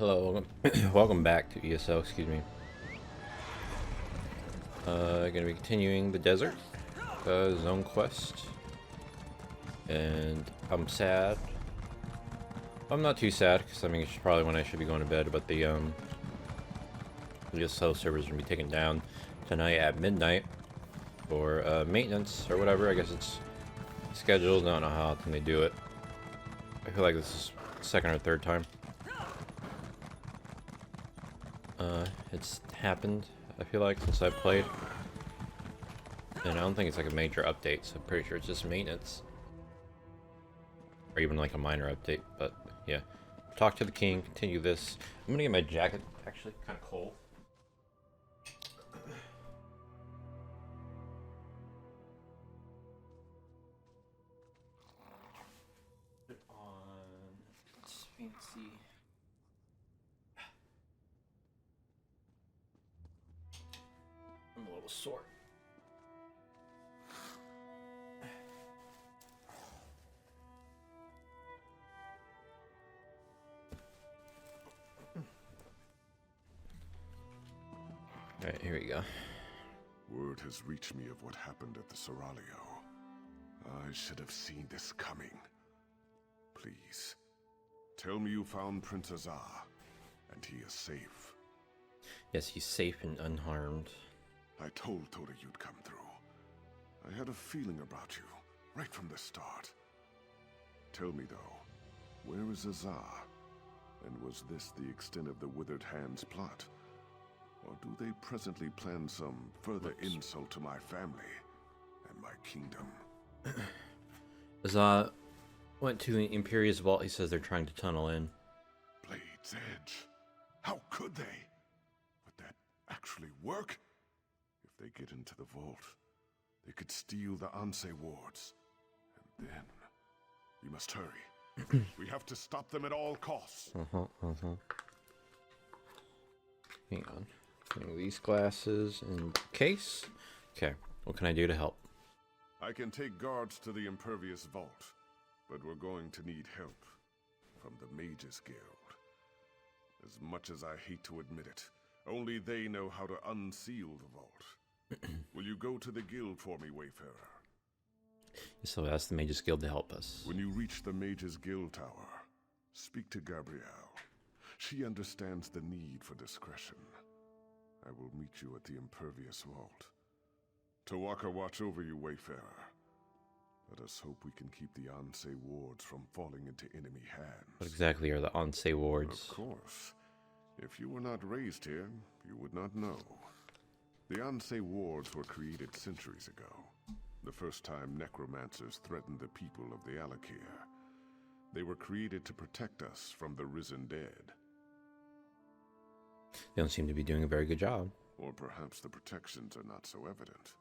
Hello, welcome back to ESO, excuse me. Gonna be continuing the desert zone quest. And I'm sad. I'm not too sad, because I mean, it's probably when I should be going to bed, but the ESO servers are gonna be taken down tonight at midnight for maintenance or whatever. I guess it's scheduled. I don't know how often they do it. I feel like this is second or third time. It's happened, I feel like, since I've played. And I don't think it's like a major update, so I'm pretty sure it's just maintenance. Or even like a minor update, but yeah. Talk to the king, continue this. I'm gonna get my jacket, actually, kind of cold. Put on, it's fancy. I'm a little sore. Alright, here we go. Word has reached me of what happened at the Seraglio. I should have seen this coming. Please, tell me you found Prince Azar, and he is safe. Yes, he's safe and unharmed. I told Toda you'd come through. I had a feeling about you, right from the start. Tell me though, where is Azar? And was this the extent of the Withered Hand's plot? Or do they presently plan some further insult to my family and my kingdom? Azar went to the Imperious Vault. He says they're trying to tunnel in. Blade's Edge? How could they? Would that actually work? If they get into the vault, they could steal the Anse wards. And then, we must hurry. We have to stop them at all costs. Hang on. Putting these glasses in case. Okay, what can I do to help? I can take guards to the Impervious Vault, but we're going to need help from the Mages Guild. As much as I hate to admit it, only they know how to unseal the vault. Will you go to the guild for me, Wayfarer? So ask the Mages Guild to help us. When you reach the Mages Guild Tower, speak to Gabrielle. She understands the need for discretion. I will meet you at the Impervious Vault. Tawaka watch over you, Wayfarer. Let us hope we can keep the Anse wards from falling into enemy hands. What exactly are the Anse wards? Of course. If you were not raised here, you would not know. The Anse wards were created centuries ago. The first time necromancers threatened the people of the Alakir. They were created to protect us from the risen dead. They don't seem to be doing a very good job. Or perhaps the protections are not so evident.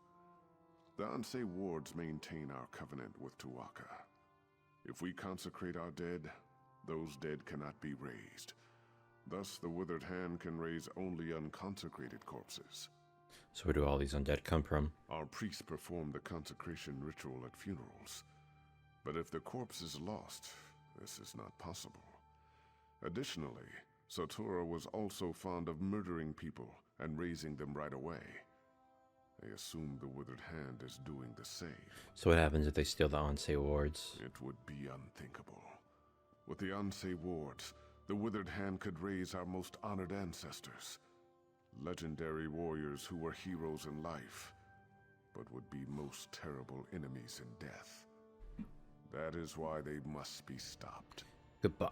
The Anse wards maintain our covenant with Tuwaka. If we consecrate our dead, those dead cannot be raised. Thus, the Withered Hand can raise only unconsecrated corpses. So where do all these undead come from? Our priests perform the consecration ritual at funerals. But if the corpse is lost, this is not possible. Additionally, Satora was also fond of murdering people and raising them right away. I assume the Withered Hand is doing the same. So what happens if they steal the Anse wards? It would be unthinkable. With the Anse wards, the Withered Hand could raise our most honored ancestors. Legendary warriors who were heroes in life, but would be most terrible enemies in death. That is why they must be stopped. Goodbye.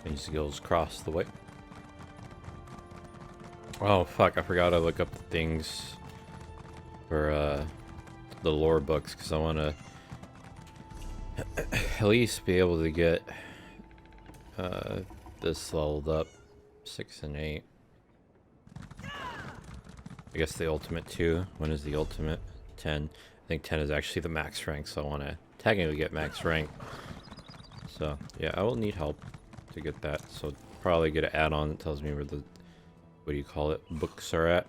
These skills cross the way. Oh fuck, I forgot to look up the things for the lore books, because I want to at least be able to get this leveled up 6 and 8. I guess the ultimate 2. When is the ultimate? 10. I think 10 is actually the max rank, so I want to technically get max rank. So yeah, I will need help to get that. So probably get an add-on that tells me where the, what do you call it, books are at.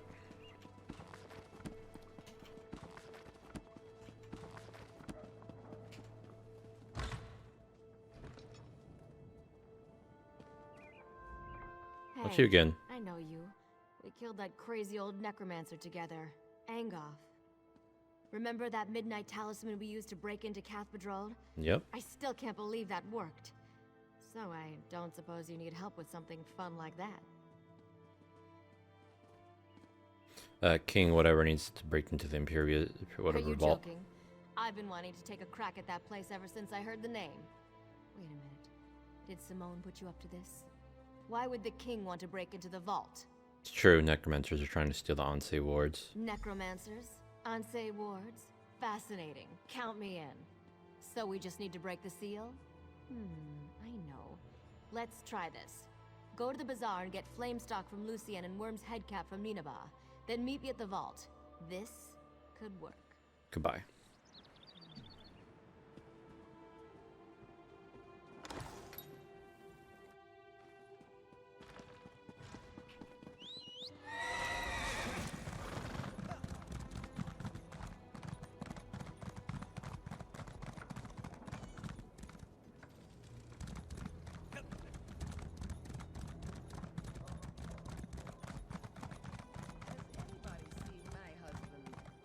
What's you again? I know you. We killed that crazy old necromancer together, Angoff. Remember that midnight talisman we used to break into Cathedral? Yep. I still can't believe that worked. So I don't suppose you need help with something fun like that. King whatever needs to break into the Imperial whatever Are you vault. joking? I've been wanting to take a crack at that place ever since I heard the name. Wait a minute. Did Simone put you up to this? Why would the king want to break into the vault? It's true, necromancers are trying to steal the Ansei wards. Necromancers? Ansei wards? Fascinating. Count me in. So we just need to break the seal? I know. Let's try this. Go to the bazaar and get flame stock from Lucien and Worm's head cap from Ninaba. Then meet me at the vault. This could work. Goodbye.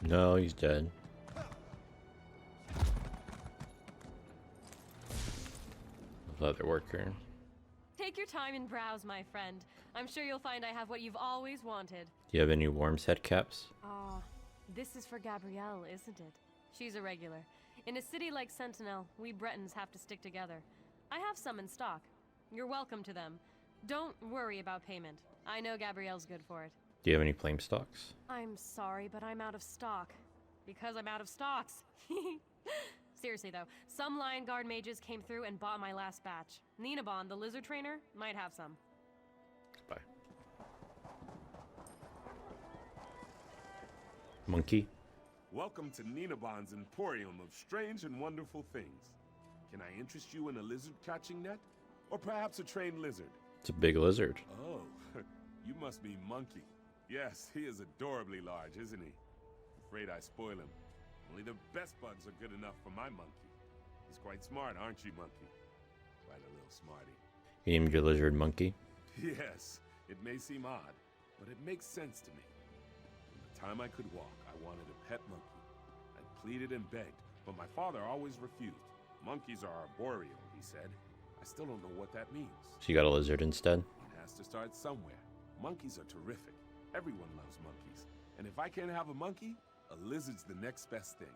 No, he's dead. Leather worker. Take your time and browse, my friend. I'm sure you'll find I have what you've always wanted. Do you have any Worm's head caps? This is for Gabrielle, isn't it? She's a regular. In a city like Sentinel, we Bretons have to stick together. I have some in stock. You're welcome to them. Don't worry about payment. I know Gabrielle's good for it. Do you have any flame stocks? I'm sorry, but I'm out of stock. Because I'm out of stocks. Seriously though, some Lion Guard mages came through and bought my last batch. Ninabon, the lizard trainer, might have some. Goodbye. Monkey? Welcome to Ninabon's Emporium of strange and wonderful things. Can I interest you in a lizard catching net? Or perhaps a trained lizard? It's a big lizard. Oh, you must be Monkey. Yes, he is adorably large, isn't he? Afraid I spoil him. Only the best bugs are good enough for my monkey. He's quite smart, aren't you, Monkey? Quite a little smarty. You named your lizard Monkey? Yes, it may seem odd, but it makes sense to me. From the time I could walk, I wanted a pet monkey. I pleaded and begged, but my father always refused. Monkeys are arboreal, he said. I still don't know what that means. So you got a lizard instead? It has to start somewhere. Monkeys are terrific. Everyone loves monkeys. And if I can't have a monkey, a lizard's the next best thing.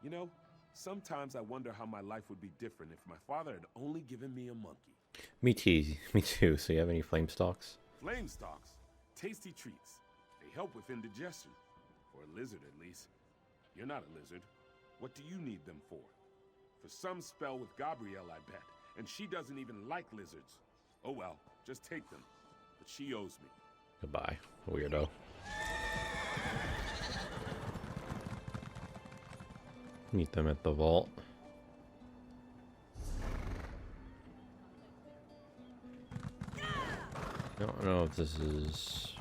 You know, sometimes I wonder how my life would be different if my father had only given me a monkey. Me too. Me too. So you have any flame stalks? Flame stalks. Tasty treats. They help with indigestion. For a lizard, at least. You're not a lizard. What do you need them for? For some spell with Gabrielle, I bet. And she doesn't even like lizards. Oh well, just take them. But she owes me. Goodbye, weirdo. Meet them at the vault. I don't know if this is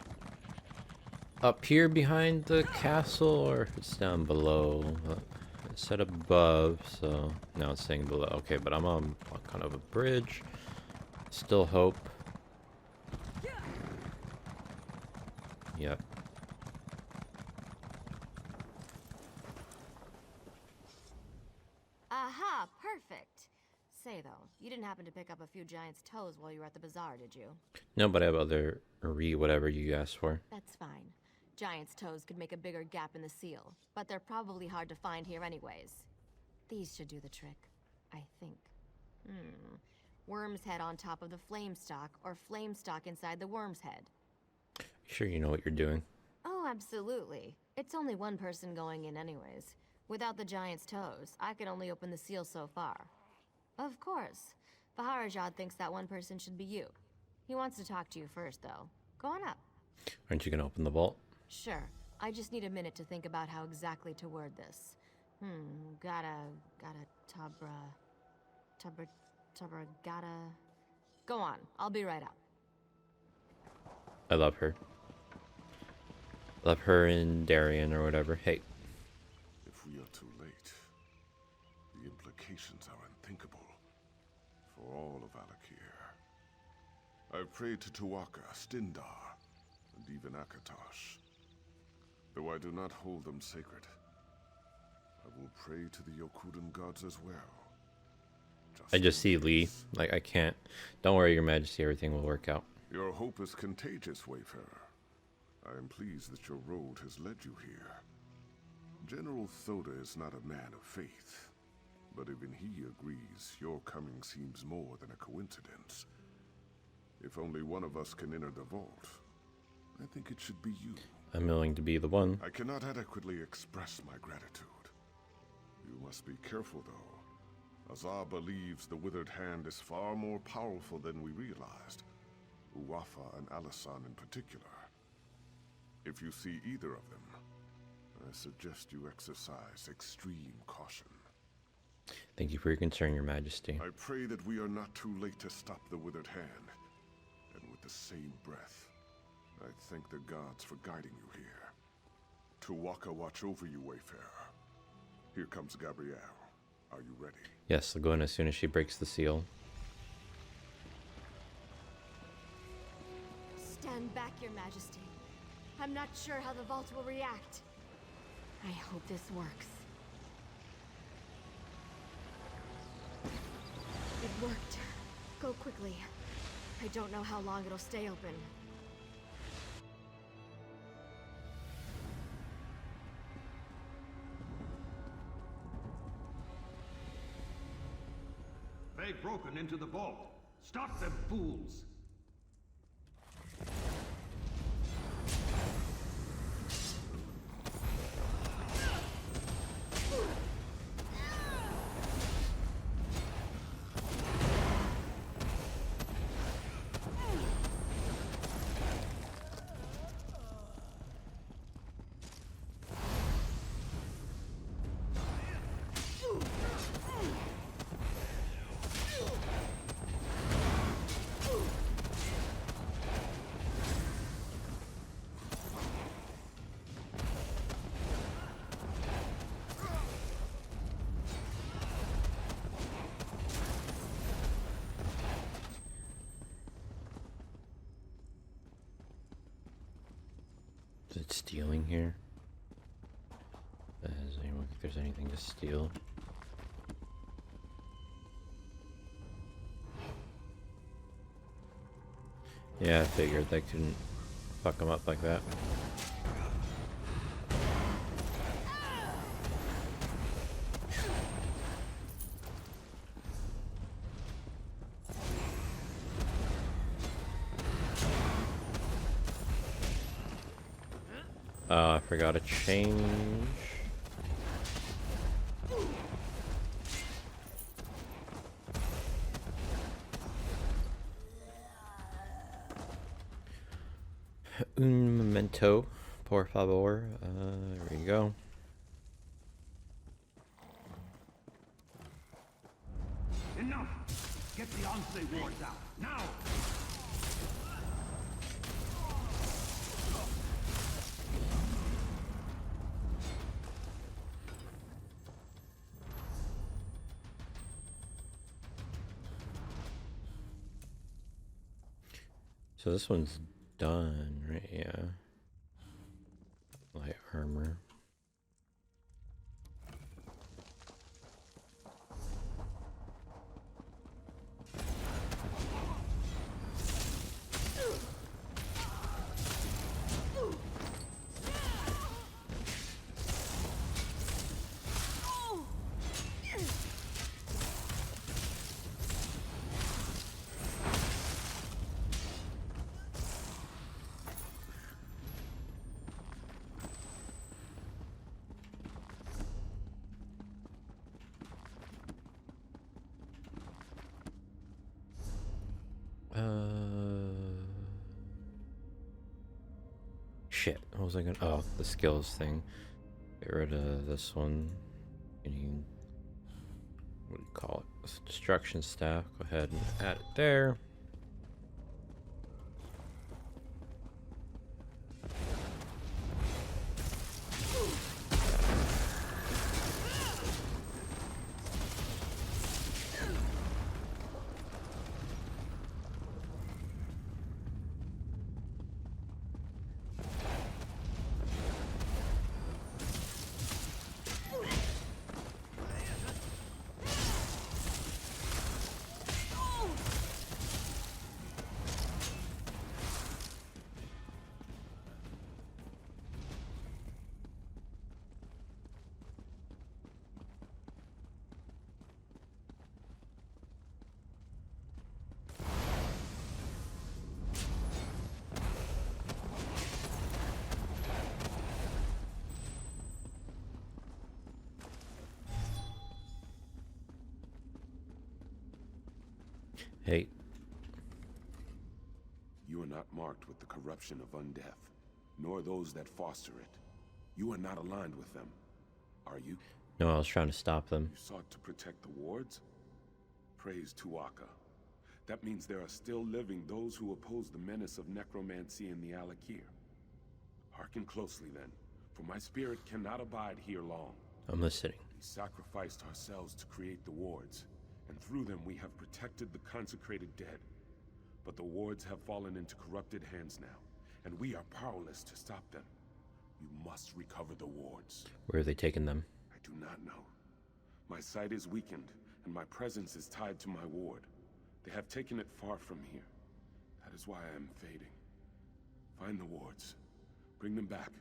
up here behind the castle or if it's down below. It said above, so now it's saying below. Okay, but I'm on kind of a bridge. Still hope. Yep. Aha, perfect. Say though, you didn't happen to pick up a few giant's toes while you were at the bazaar, did you? No, but I have other whatever you asked for. That's fine. Giant's toes could make a bigger gap in the seal, but they're probably hard to find here anyways. These should do the trick, I think. Worm's head on top of the flame stock, or flame stock inside the worm's head. Sure you know what you're doing. Oh, absolutely. It's only one person going in anyways. Without the giant's toes, I could only open the seal so far. Of course. Baharajad thinks that one person should be you. He wants to talk to you first, though. Go on up. Aren't you gonna open the vault? Sure. I just need a minute to think about how exactly to word this. Gotta Go on, I'll be right up. I love her. Love her and Darian or whatever. Hey. If we are too late, the implications are unthinkable for all of Alakir. I've prayed to Tuaka, Stindar, and even Akatosh. Though I do not hold them sacred, I will pray to the Yokudan gods as well. I just in see Lee. case. Like, I can't. Don't worry, Your Majesty. Everything will work out. Your hope is contagious, Wayfarer. I am pleased that your road has led you here. General Thoda is not a man of faith, but even he agrees your coming seems more than a coincidence. If only one of us can enter the vault, I think it should be you. I'm willing to be the one. I cannot adequately express my gratitude. You must be careful, though. Azar believes the Withered Hand is far more powerful than we realized. Uwafa and Alisan in particular. If you see either of them, I suggest you exercise extreme caution. Thank you for your concern, Your Majesty. I pray that we are not too late to stop the Withered Hand. And with the same breath, I thank the gods for guiding you here. Tuwaka watch over you, Wayfarer. Here comes Gabrielle. Are you ready? Yes, I'll go in as soon as she breaks the seal. Stand back, Your Majesty. I'm not sure how the vault will react. I hope this works. It worked. Go quickly. I don't know how long it'll stay open. They've broken into the vault. Stop them fools! Is it stealing here? Does anyone think there's anything to steal? Yeah, I figured they couldn't fuck them up like that. I forgot to change. Un momento, por favor. There we go. Enough! Get the Onsley wards out, now! So this one's done, right? Yeah. Light armor. Shit. What was I gonna? Oh, the skills thing. Get rid of this one. Any, what do you call it? Destruction staff. Go ahead and add it there. Hey, You are not marked with the corruption of undeath, nor those that foster it. You are not aligned with them, are you? no, I was trying to stop them. You sought to protect the wards? Praise Tuaka. That means there are still living those who oppose the menace of necromancy in the Alakir. Hearken closely then, for my spirit cannot abide here long. I'm listening. We sacrificed ourselves to create the wards, and through them we have protected the consecrated dead. But the wards have fallen into corrupted hands now, and we are powerless to stop them. You must recover the wards. Where are they taking them? I do not know. My sight is weakened, and my presence is tied to my ward. They have taken it far from here. That is why I am fading. Find the wards. Bring them back.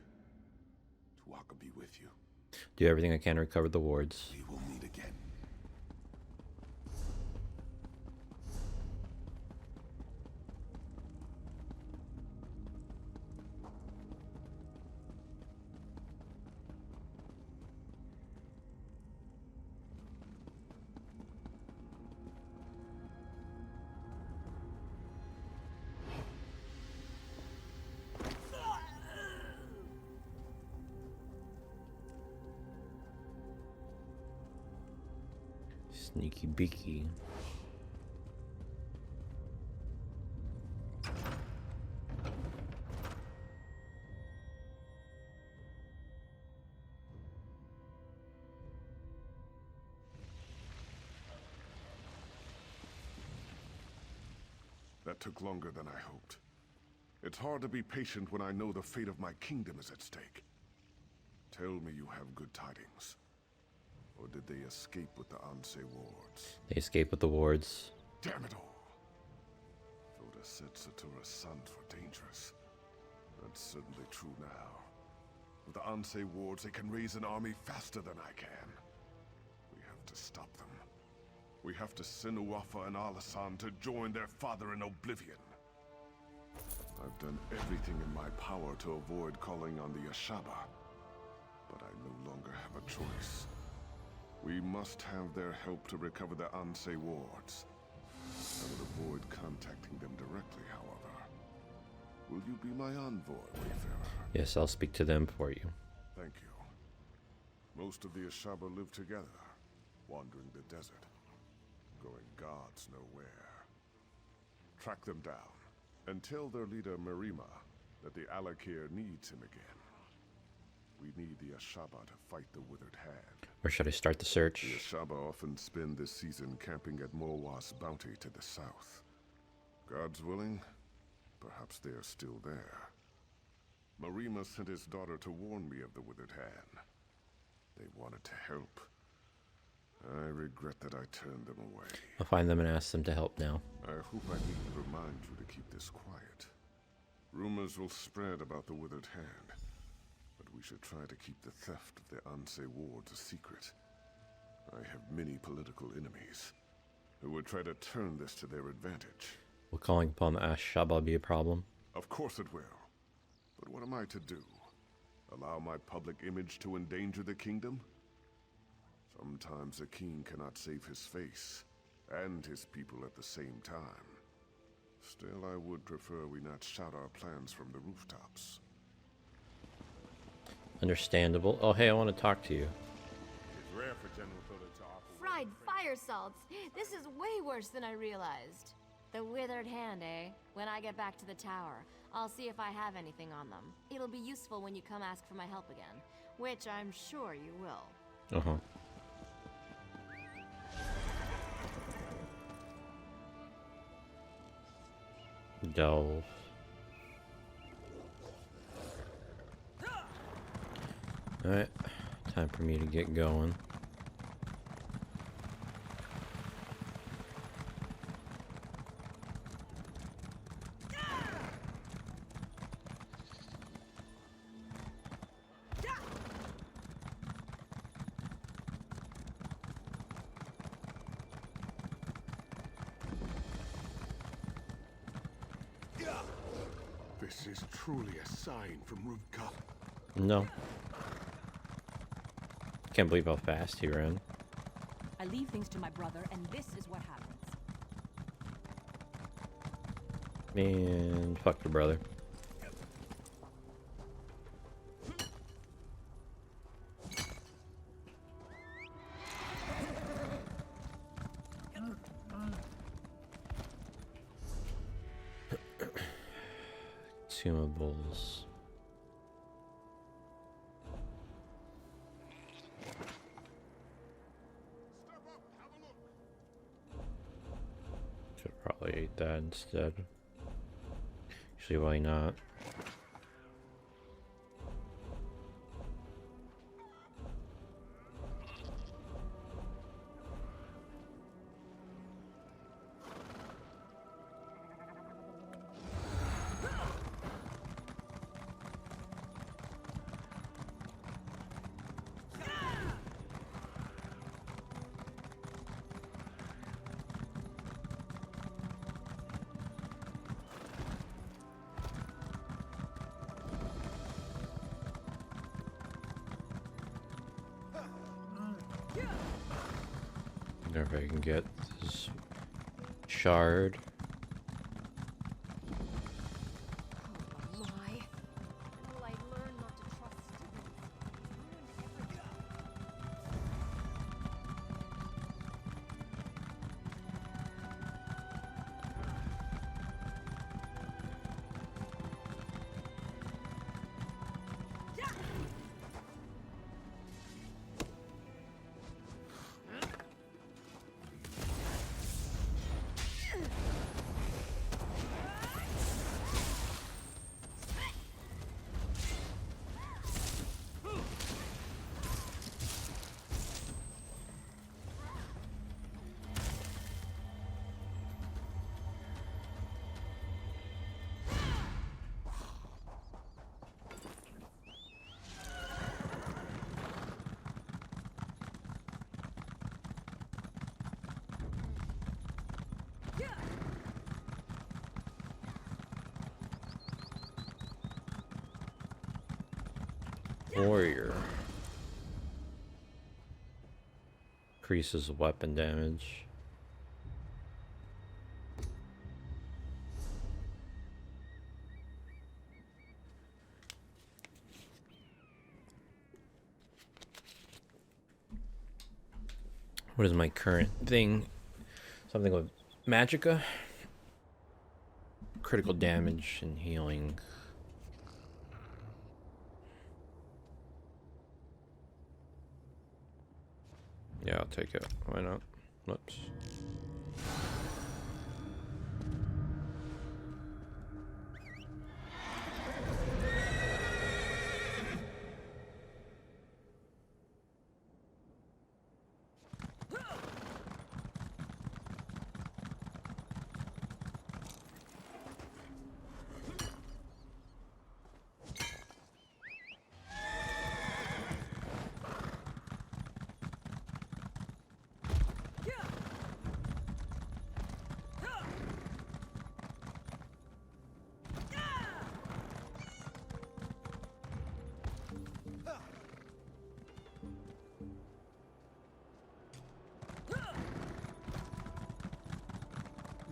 Tuaka be with you. Do everything I can to recover the wards. We will meet again. Sneaky beaky. That took longer than I hoped. It's hard to be patient when I know the fate of my kingdom is at stake. Tell me you have good tidings. Or did they escape with the Anse wards? They escape with the wards. Damn it all! Thoda said Satura's sons were dangerous. That's certainly true now. With the Anse wards, they can raise an army faster than I can. We have to stop them. We have to send Uafa and Alasan to join their father in oblivion. I've done everything in my power to avoid calling on the Ashaba. But I no longer have a choice. We must have their help to recover the Anse wards. I will avoid contacting them directly, however. Will you be my envoy, Wayfarer? Yes, I'll speak to them for you. Thank you. Most of the Ashaba live together, wandering the desert, going gods know where. Track them down, and tell their leader Marima that the Alakir needs him again. We need the Ashaba to fight the Withered Hand. Where should I start the search? The Ashaba often spend this season camping at Morwa's bounty to the south. God's willing, perhaps they are still there. Marima sent his daughter to warn me of the Withered Hand. They wanted to help. I regret that I turned them away. I'll find them and ask them to help now. I hope I needn't remind you to keep this quiet. Rumors will spread about the Withered Hand, but we should try to keep the theft of the Anse wards a secret. I have many political enemies who would try to turn this to their advantage. Will calling upon the Ashaba be a problem? Of course it will. But what am I to do? Allow my public image to endanger the kingdom? Sometimes a king cannot save his face and his people at the same time. Still, I would prefer we not shout our plans from the rooftops. Understandable. Oh, hey, I want to talk to you. It's rare for General Thoda to offer... Fried fire salts! This is way worse than I realized. The Withered Hand, eh? When I get back to the tower, I'll see if I have anything on them. It'll be useful when you come ask for my help again, which I'm sure you will. Uh-huh. Delve. Alright, time for me to get going. This is truly a sign from Ruvka. No. Can't believe how fast he ran. I leave things to my brother, and this is what happens. Man, fuck your brother. Consumables. Should probably eat that instead. Actually, why not? Wonder if I can get this shard. Oh my. Will I learn not to trust students? Warrior. Increases weapon damage. What is my current thing? Something with magicka? Critical damage and healing. Yeah, I'll take it. Why not? Whoops.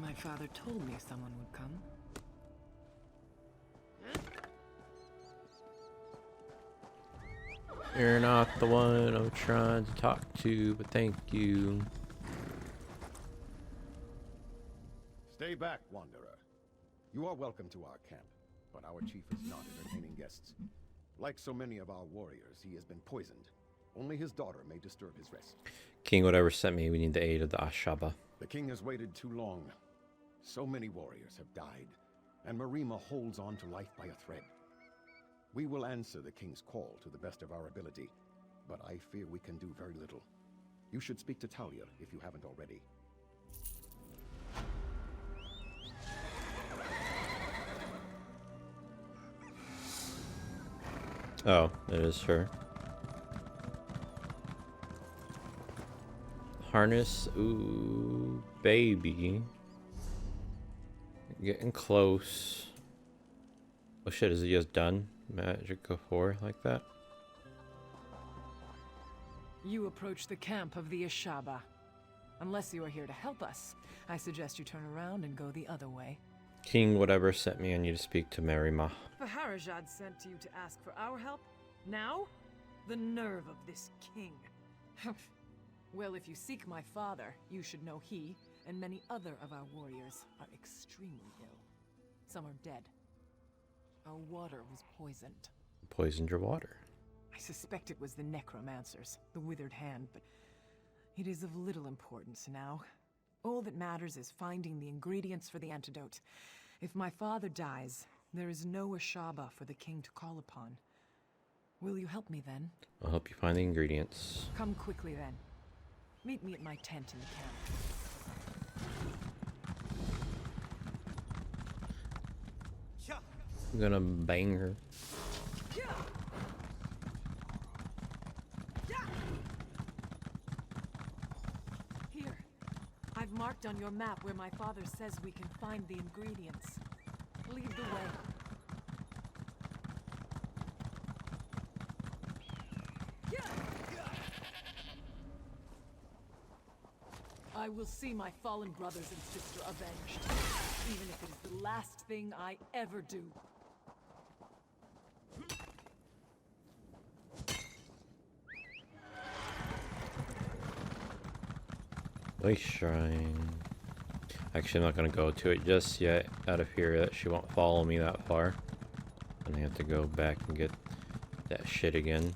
My father told me someone would come. You're not the one I'm trying to talk to, but thank you. Stay back, Wanderer. You are welcome to our camp, but our chief is not entertaining guests. Like so many of our warriors, he has been poisoned. Only his daughter may disturb his rest. King, whatever sent me, we need the aid of the Ashaba. The king has waited too long. So many warriors have died, and Marima holds on to life by a thread. We will answer the king's call to the best of our ability, but I fear we can do very little. You should speak to Talia if you haven't already. Oh, it is her. Harness, ooh, baby. Getting close. Oh shit, is it just done? Magicka 4 like that? You approach the camp of the Ashaba. Unless you are here to help us, I suggest you turn around and go the other way. King whatever sent me, I need to speak to Marima. Faharajad sent you to ask for our help? Now? The nerve of this king. Well, if you seek my father, you should know he and many other of our warriors are extremely ill. Some are dead. Our water was poisoned. Poisoned your water. I suspect it was the necromancers, the withered hand, but it is of little importance now. All that matters is finding the ingredients for the antidote. If my father dies, there is no Ashaba for the king to call upon. Will you help me then? I'll help you find the ingredients. Come quickly then. Meet me at my tent in the camp. I'm gonna bang her. Here. I've marked on your map where my father says we can find the ingredients. Lead the way. I will see my fallen brothers and sister avenged, even if it is the last thing I ever do. Voice shrine. Actually, I'm not gonna go to it just yet. Out of here, that she won't follow me that far. And I have to go back and get that shit again.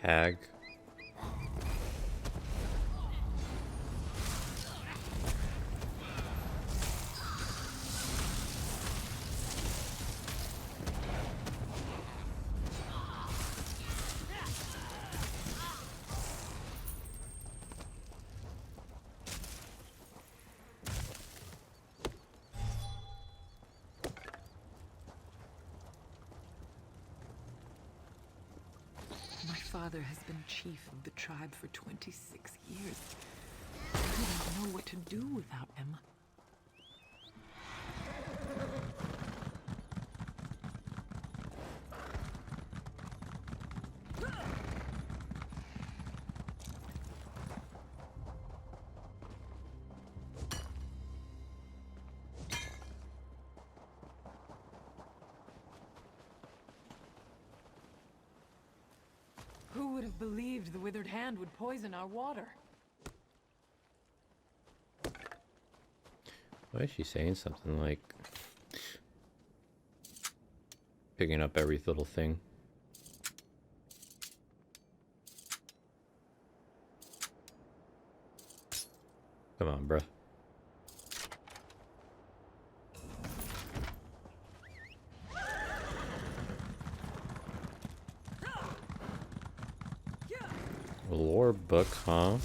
Hag. My father has been chief of the tribe for 26 years. I don't know what to do without him. Who would have believed the withered hand would poison our water? Why is she saying something like picking up every little thing? Come on, bruh. Lore book, huh?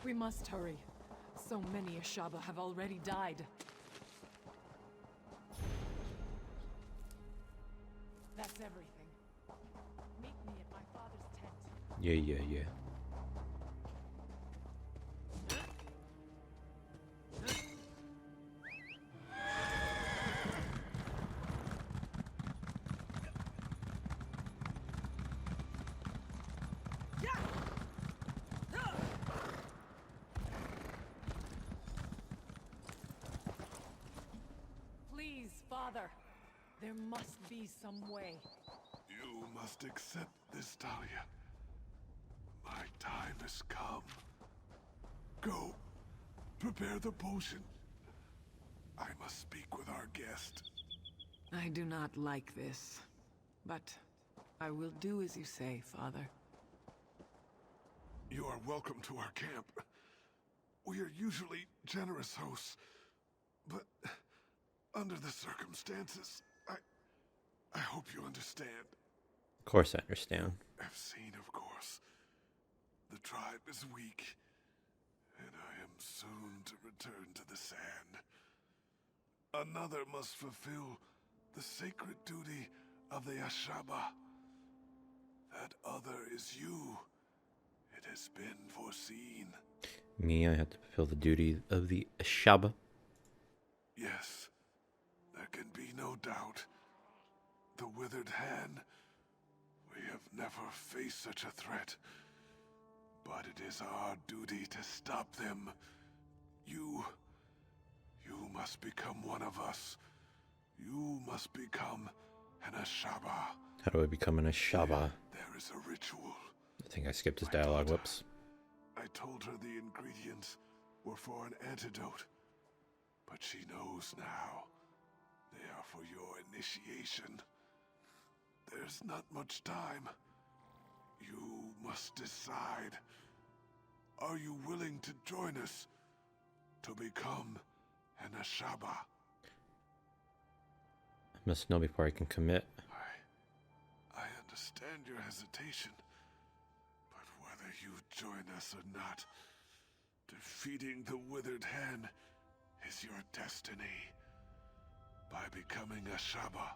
We must hurry. So many Ashaba have already died. That's everything. Meet me at my father's tent. Yeah. Please, Father. There must be some way. You must accept this, Talia. My time has come. Go. Prepare the potion. I must speak with our guest. I do not like this, but I will do as you say, Father. You are welcome to our camp. We are usually generous hosts, but under the circumstances, I hope you understand. Of course I understand. I've seen, of course. The tribe is weak, and I am soon to return to the sand. Another must fulfill the sacred duty of the Ashaba. That other is you. It has been foreseen. Me, I have to fulfill the duty of the Ashaba. Yes, there can be no doubt. The Withered Hand, we have never faced such a threat. But it is our duty to stop them. You must become one of us. You must become an Ashaba. How do I become an Ashaba? There is a ritual. I think I skipped his My dialogue. daughter. Whoops. I told her the ingredients were for an antidote. But she knows now. They are for your initiation. There's not much time. You must decide. Are you willing to join us to become an Ashaba? I must know before I can commit. I understand your hesitation, but whether you join us or not, defeating the Withered Hand is your destiny. By becoming Ashaba,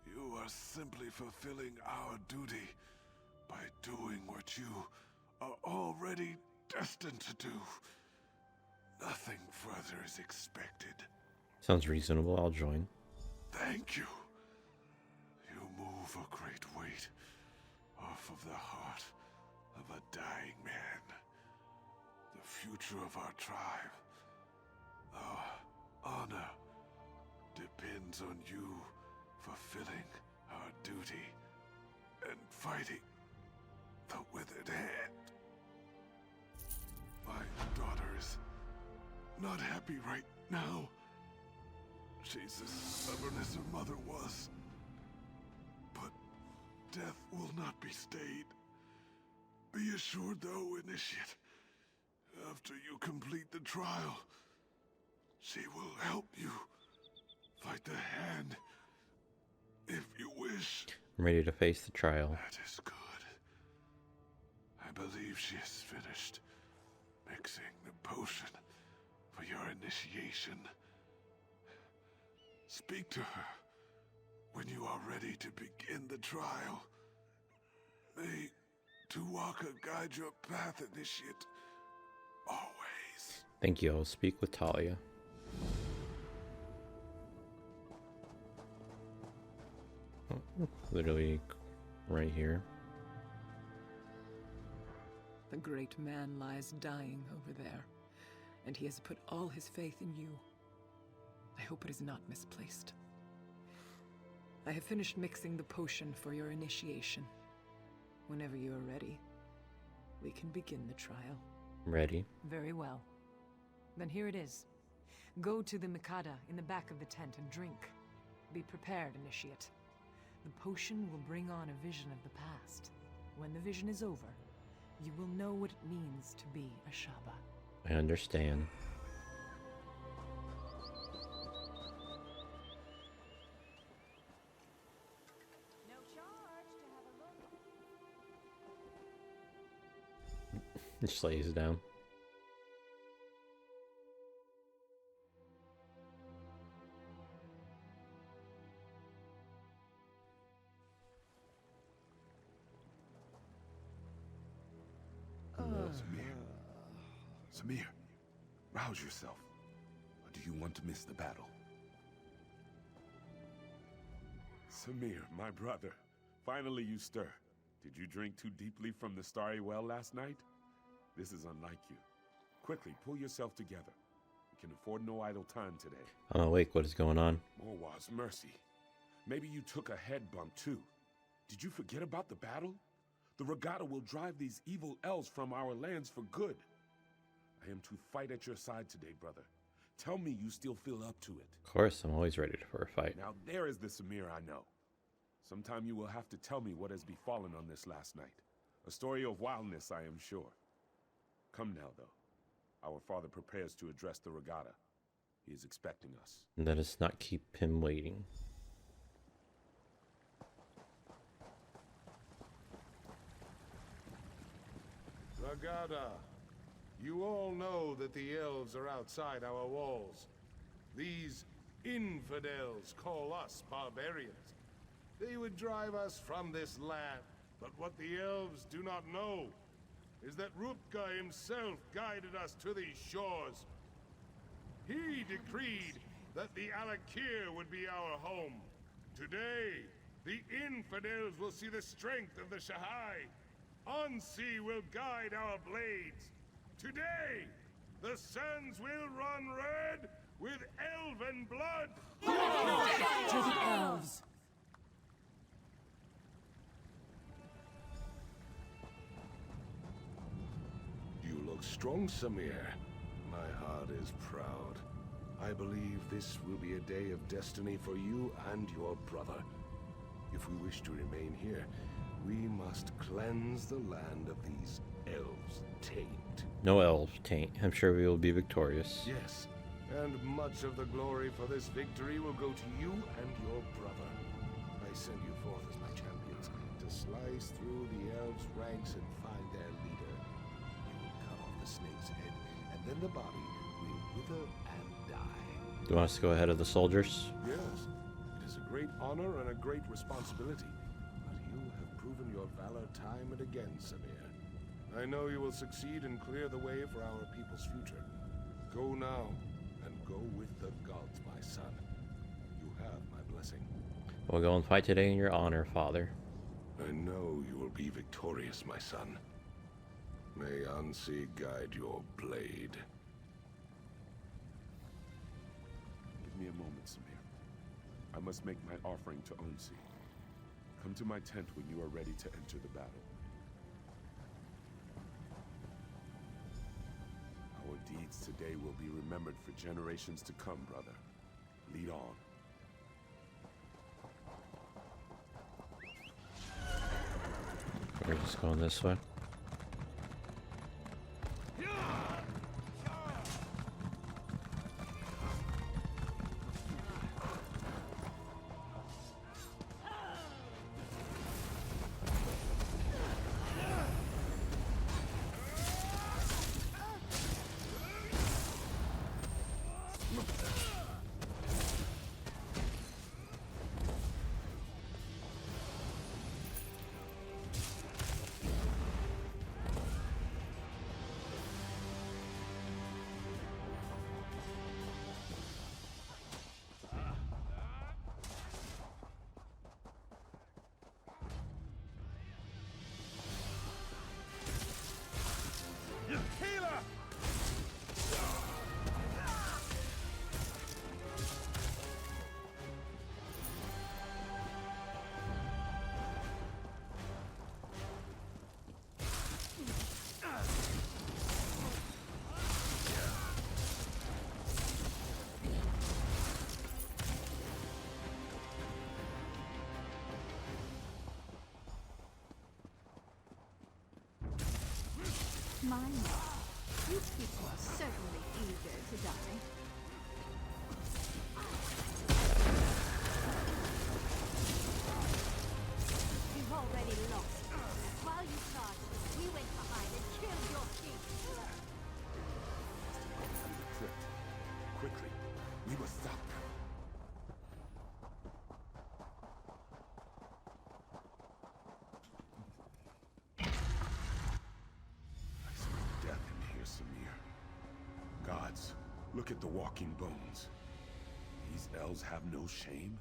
you are simply fulfilling our duty by doing what you are already destined to do. Nothing further is expected. Sounds reasonable. I'll join. Thank you. You move a great weight off of the heart of a dying man. The future of our tribe, our honor, depends on you fulfilling our duty and fighting the Withered Hand. My daughter is not happy right now. She's as stubborn as her mother was. But death will not be stayed. Be assured, though, Initiate, after you complete the trial, she will help you fight the Hand, if you wish. I'm ready to face the trial. That is good. I believe she has finished mixing the potion for your initiation. Speak to her when you are ready to begin the trial. May Tuwaka guide your path, Initiate. Always. Thank you. I'll speak with Talia. Oh, literally right here. The great man lies dying over there, and he has put all his faith in you. I hope it is not misplaced. I have finished mixing the potion for your initiation. Whenever you are ready, we can begin the trial. Ready. Very well. Then here it is. Go to the Mikada in the back of the tent and drink. Be prepared, Initiate. The potion will bring on a vision of the past. When the vision is over, you will know what it means to be a Shaba. I understand. No charge to have a look. Just lays down. Samir, rouse yourself. Or do you want to miss the battle? Samir, my brother. Finally you stir. Did you drink too deeply from the starry well last night? This is unlike you. Quickly, pull yourself together. We can afford no idle time today. I'm awake. What is going on? Morwaz, mercy. Maybe you took a head bump too. Did you forget about the battle? The regatta will drive these evil elves from our lands for good. I am to fight at your side today, brother. Tell me you still feel up to it. Of course, I'm always ready for a fight. Now there is the Samir I know. Sometime you will have to tell me what has befallen on this last night. A story of wildness, I am sure. Come now, though. Our father prepares to address the regatta. He is expecting us. Let us not keep him waiting. Agada, you all know that the elves are outside our walls. These infidels call us barbarians. They would drive us from this land, but what the elves do not know is that Rupka himself guided us to these shores. He decreed that the Alakir would be our home. Today, the infidels will see the strength of the Shahai. Ansi will guide our blades. Today, the sands will run red with elven blood! To the elves! You look strong, Samir. My heart is proud. I believe this will be a day of destiny for you and your brother. If we wish to remain here, we must cleanse the land of these elves' taint. No elves taint. I'm sure we will be victorious. Yes, and much of the glory for this victory will go to you and your brother. I send you forth as my champions to slice through the elves' ranks and find their leader. You will cut off the snake's head, and then the body will wither and die. Do you want us to go ahead of the soldiers? Yes, it is a great honor and a great responsibility. But you have proven your valor time and again, Samir. I know you will succeed and clear the way for our people's future. Go now, and go with the gods, my son. You have my blessing. We'll go and fight today in your honor, Father. I know you will be victorious, my son. May Ansi guide your blade. Give me a moment, Samir. I must make my offering to Ansi. Come to my tent when you are ready to enter the battle. Our deeds today will be remembered for generations to come, brother. Lead on. We're just going this way. Mine. You people are certainly eager to die. You've already lost. While you charged, we went behind and killed your king. Through the crypt. Quickly, we must stop them. I smell death in here, Samir. Gods, look at the walking bones. These elves have no shame?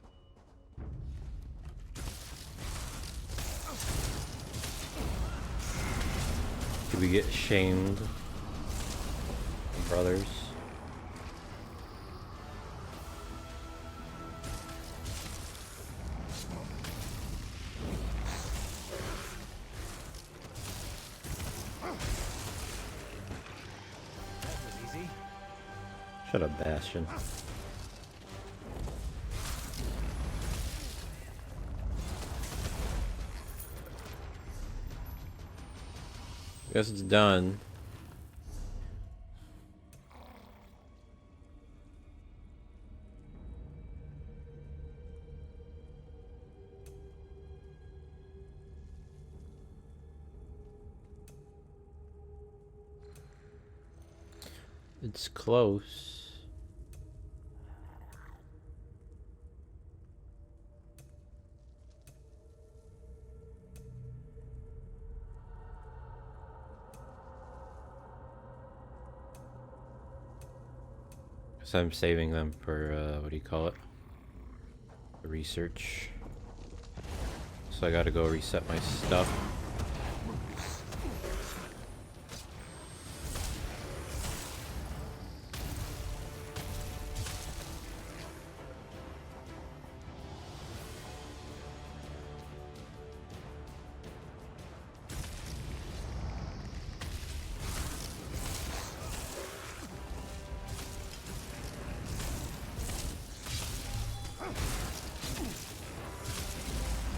Did we get shamed, brothers? Shut up, Bastion. Guess it's done. It's close. So I'm saving them for, what do you call it? Research. So I gotta go reset my stuff.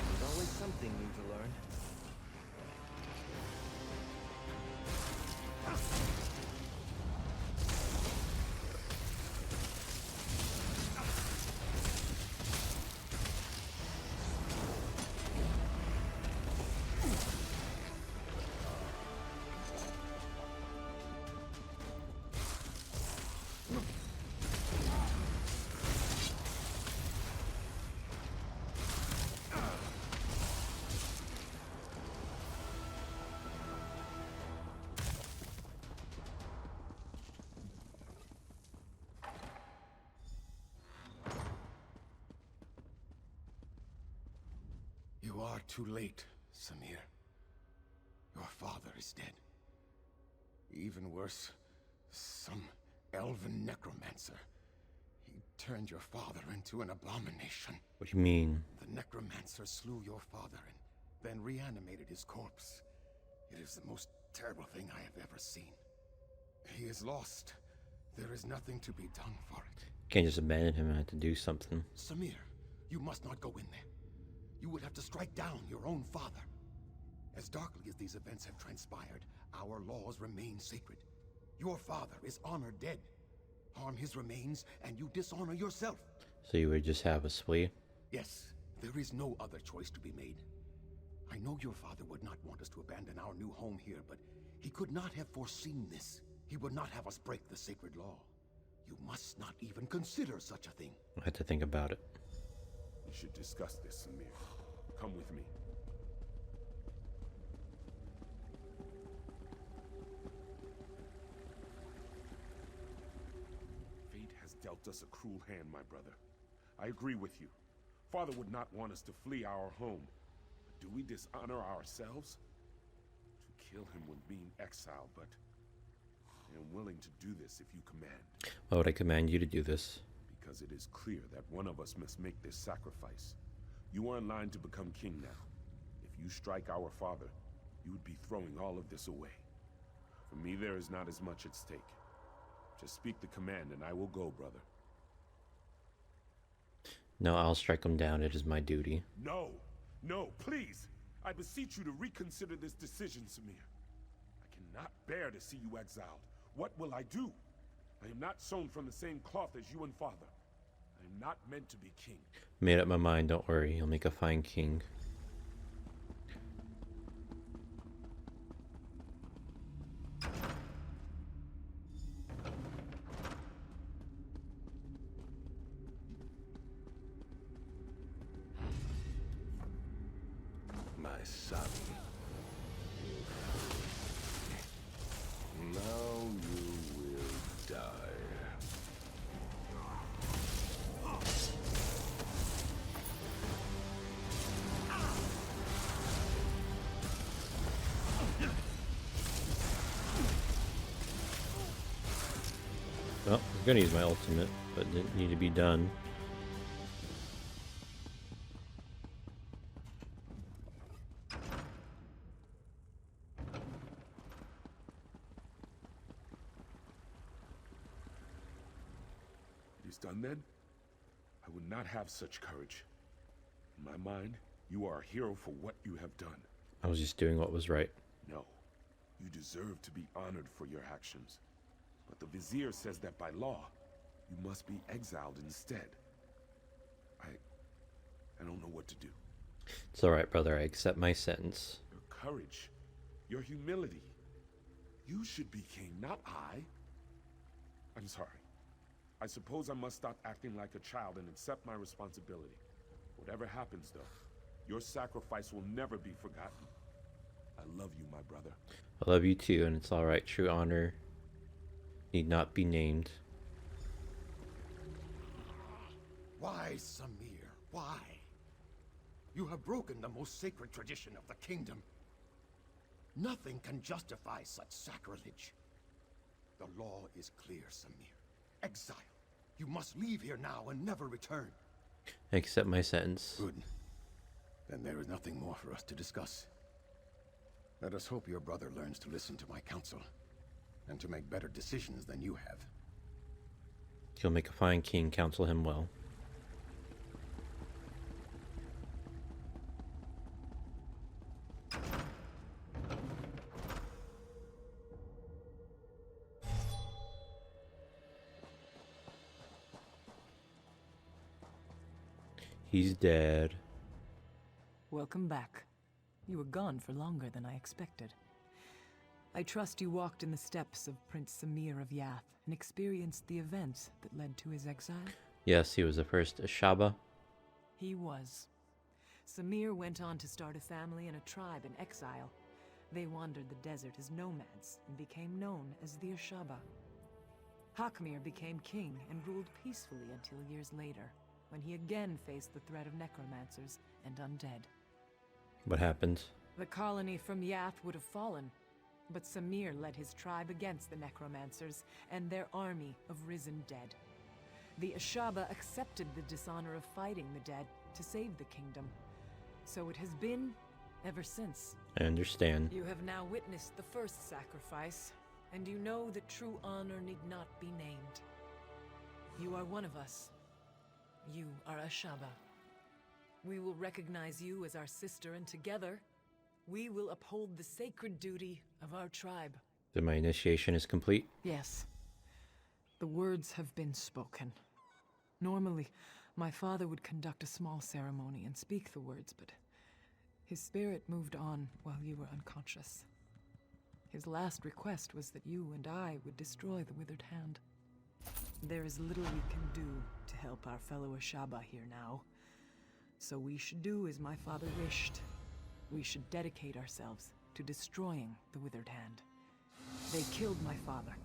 There's always something new to learn. You are too late, Samir. Your father is dead. Even worse, some elven necromancer. He turned your father into an abomination. What do you mean? The necromancer slew your father and then reanimated his corpse. It is the most terrible thing I have ever seen. He is lost. There is nothing to be done for it. Can't just abandon him. I have to do something. Samir, you must not go in there. You would have to strike down your own father. As darkly as these events have transpired, our laws remain sacred. Your father is honored dead. Harm his remains, and you dishonor yourself. So you would just have us flee? Yes, there is no other choice to be made. I know your father would not want us to abandon our new home here, but he could not have foreseen this. He would not have us break the sacred law. You must not even consider such a thing. I had to think about it. We should discuss this, Samir. Come with me. Fate has dealt us a cruel hand, my brother. I agree with you. Father would not want us to flee our home. But do we dishonor ourselves? To kill him would mean exile, but I am willing to do this if you command. Why would I command you to do this? Because it is clear that one of us must make this sacrifice. You are in line to become king now. If you strike our father, you would be throwing all of this away. For me, there is not as much at stake. Just speak the command and I will go, brother. No, I'll strike him down. It is my duty. No! No, please! I beseech you to reconsider this decision, Samir. I cannot bear to see you exiled. What will I do? I am not sewn from the same cloth as you and father. I am not meant to be king. Made up my mind. Don't worry. He'll make a fine king. My son. Now you will die. Well, I was gonna use my ultimate, but it didn't need to be done. It is done then? I would not have such courage. In my mind, you are a hero for what you have done. I was just doing what was right. No. You deserve to be honored for your actions. But the Vizier says that by law, you must be exiled instead. I don't know what to do. It's alright, brother. I accept my sentence. Your courage, your humility. You should be king, not I. I'm sorry. I suppose I must stop acting like a child and accept my responsibility. Whatever happens, though, your sacrifice will never be forgotten. I love you, my brother. I love you too, and it's alright. True honor need not be named. Why, Samir? Why? You have broken the most sacred tradition of the kingdom. Nothing can justify such sacrilege. The law is clear, Samir. Exile. You must leave here now and never return. Accept my sentence. Good. Then there is nothing more for us to discuss. Let us hope your brother learns to listen to my counsel, and to make better decisions than you have. He'll make a fine king, counsel him well. He's dead. Welcome back. You were gone for longer than I expected. I trust you walked in the steps of Prince Samir of Yath and experienced the events that led to his exile? Yes, he was the first Ashaba. He was. Samir went on to start a family and a tribe in exile. They wandered the desert as nomads and became known as the Ashaba. Hakmir became king and ruled peacefully until years later, when he again faced the threat of necromancers and undead. What happened? The colony from Yath would have fallen, but Samir led his tribe against the necromancers and their army of risen dead. The Ashaba accepted the dishonor of fighting the dead to save the kingdom. So it has been ever since. I understand. You have now witnessed the first sacrifice, and you know that true honor need not be named. You are one of us. You are Ashaba. We will recognize you as our sister, and together, we will uphold the sacred duty of our tribe. Then my initiation is complete? Yes. The words have been spoken. Normally, my father would conduct a small ceremony and speak the words, but his spirit moved on while you were unconscious. His last request was that you and I would destroy the withered hand. There is little we can do to help our fellow Ashaba here now. So we should do as my father wished. We should dedicate ourselves to destroying the withered hand. They killed my father.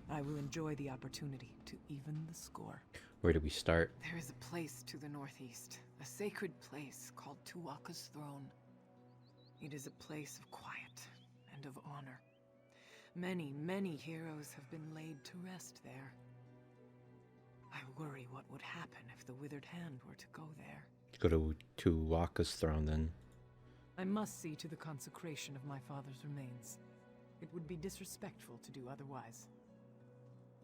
I will enjoy the opportunity to even the score. Where do we start? There is a place to the northeast, a sacred place called Tuwaka's Throne. It is a place of quiet and of honor. Many, many heroes have been laid to rest there. I worry what would happen if the withered hand were to go there. Go to Waka's throne then. I must see to the consecration of my father's remains. It would be disrespectful to do otherwise.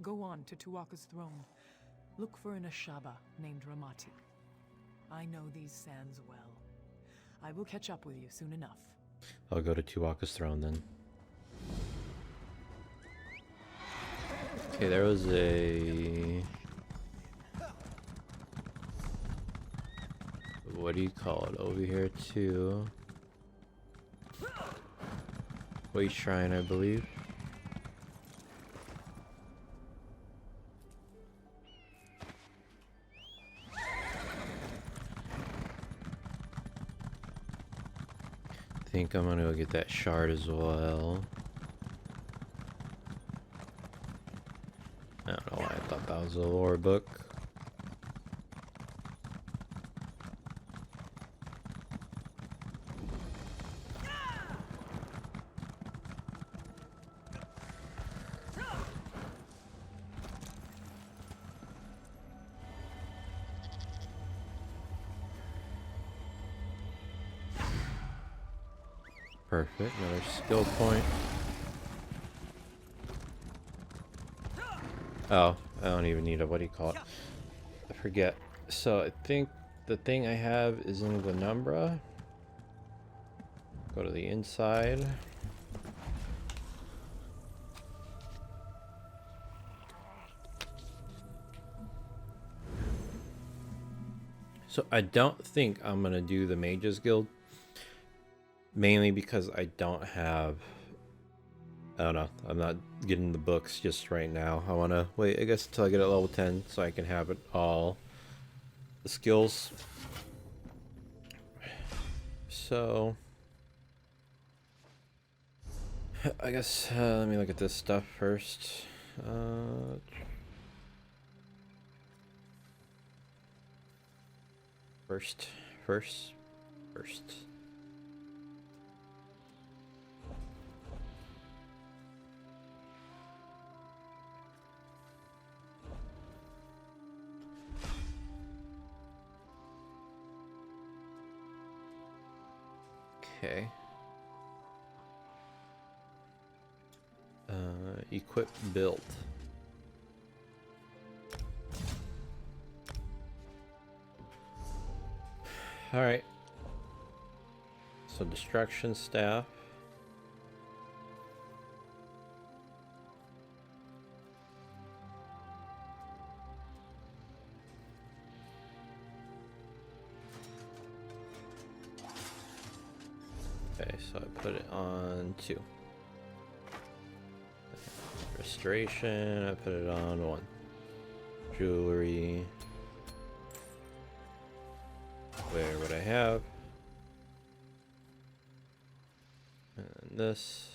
Go on to Tuwaka's throne. Look for an Ashaba named Ramati. I know these sands well. I will catch up with you soon enough. I'll go to Tuwaka's throne then. Okay, there was a... what do you call it? Over here too. Waste Shrine, I believe. I think I'm gonna go get that shard as well. I don't know why I thought that was a lore book. Perfect, another skill point. Oh, I don't even need a, what do you call it? I forget. So I think the thing I have is in the Penumbra. Go to the inside. So I don't think I'm gonna do the Mages Guild. Mainly because I don't have I don't know. I'm not getting the books just right now. I want to wait, I guess, until I get at level 10 so I can have it all. The skills. So, I guess, let me look at this stuff first. First. Okay. Equip build. Alright. So destruction staff. Okay, so I put it on 2. Restoration, I put it on 1. Jewelry. Where would I have? And this.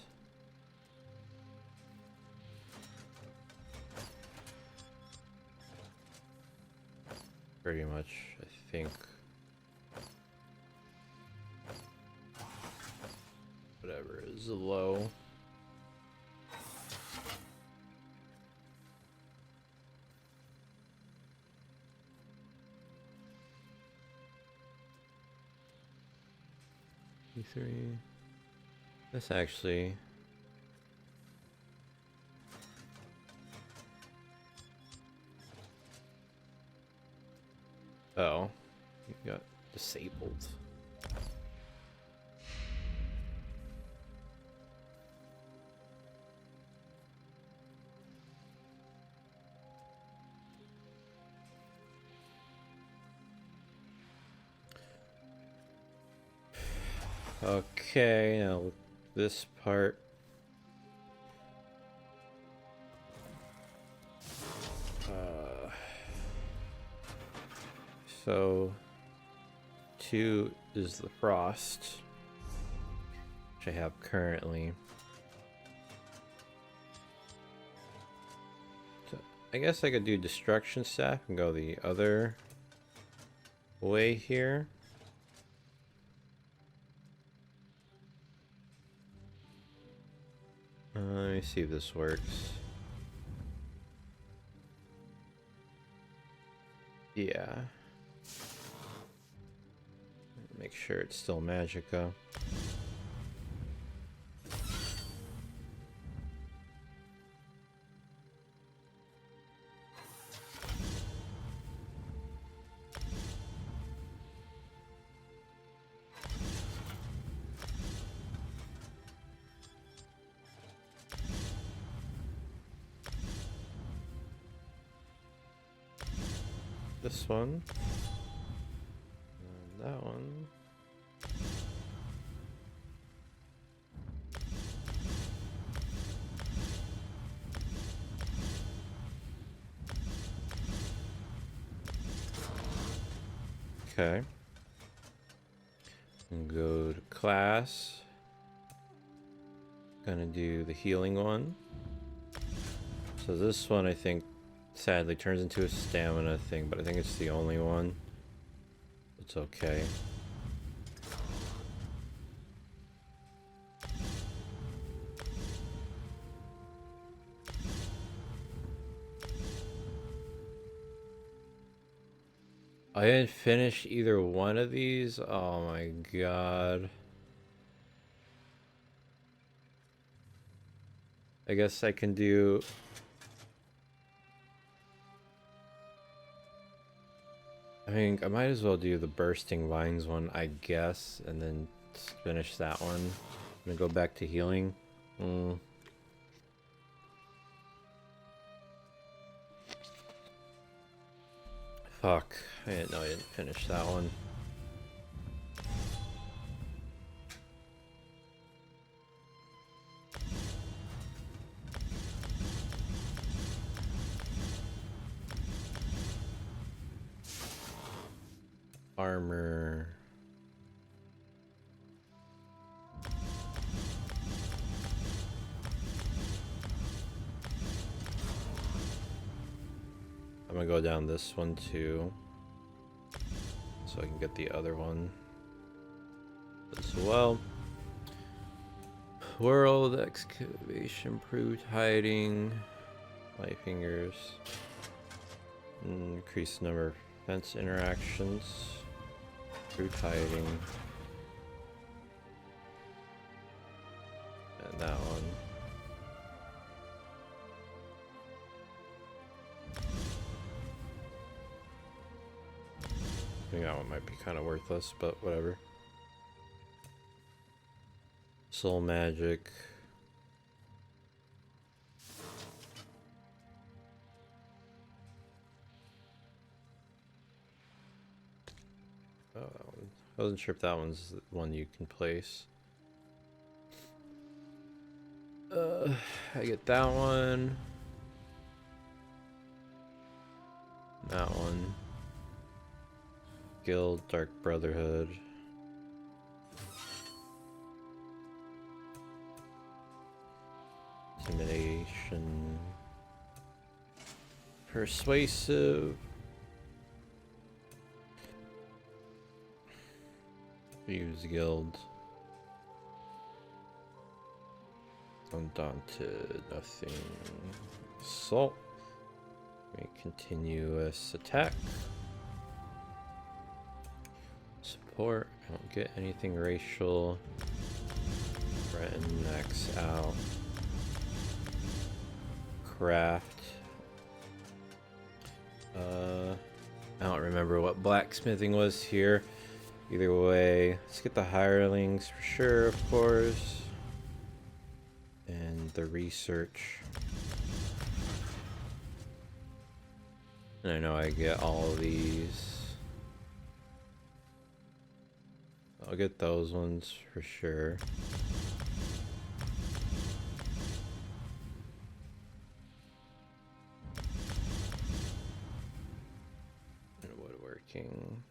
Pretty much, I think. Whatever is low. E3. This actually. Oh, you got disabled. Okay, now this part. So 2 is the frost, which I have currently. So I guess I could do destruction staff and go the other way here. Let me see if this works. Yeah. Make sure it's still Magicka. This one. And that one. Okay. And go to class. Gonna do the healing one. So this one I think sadly turns into a stamina thing, but I think it's the only one. It's okay. I didn't finish either one of these. Oh my god. I guess I can do... I mean, I might as well do the Bursting Vines one, I guess, and then finish that one. I'm gonna go back to healing. Fuck. I didn't know I didn't finish that one. armor. I'm gonna go down this one too, so I can get the other one as well. World excavation, improved hiding, light fingers, increased number of fence interactions, improved hiding, and that one. I think that one might be kind of worthless, but whatever. Soul magic. Oh, that one. I wasn't sure if that one's the one you can place. I get that one. That one. Guild, Dark Brotherhood. Intimidation. Persuasive. Use Guild. Undaunted. Nothing. Assault. Make continuous attack. Support. I don't get anything racial. Threaten. Max out. Craft. I don't remember what blacksmithing was here. Either way, let's get the hirelings for sure, of course. And the research. And I know I get all of these. I'll get those ones for sure. And woodworking.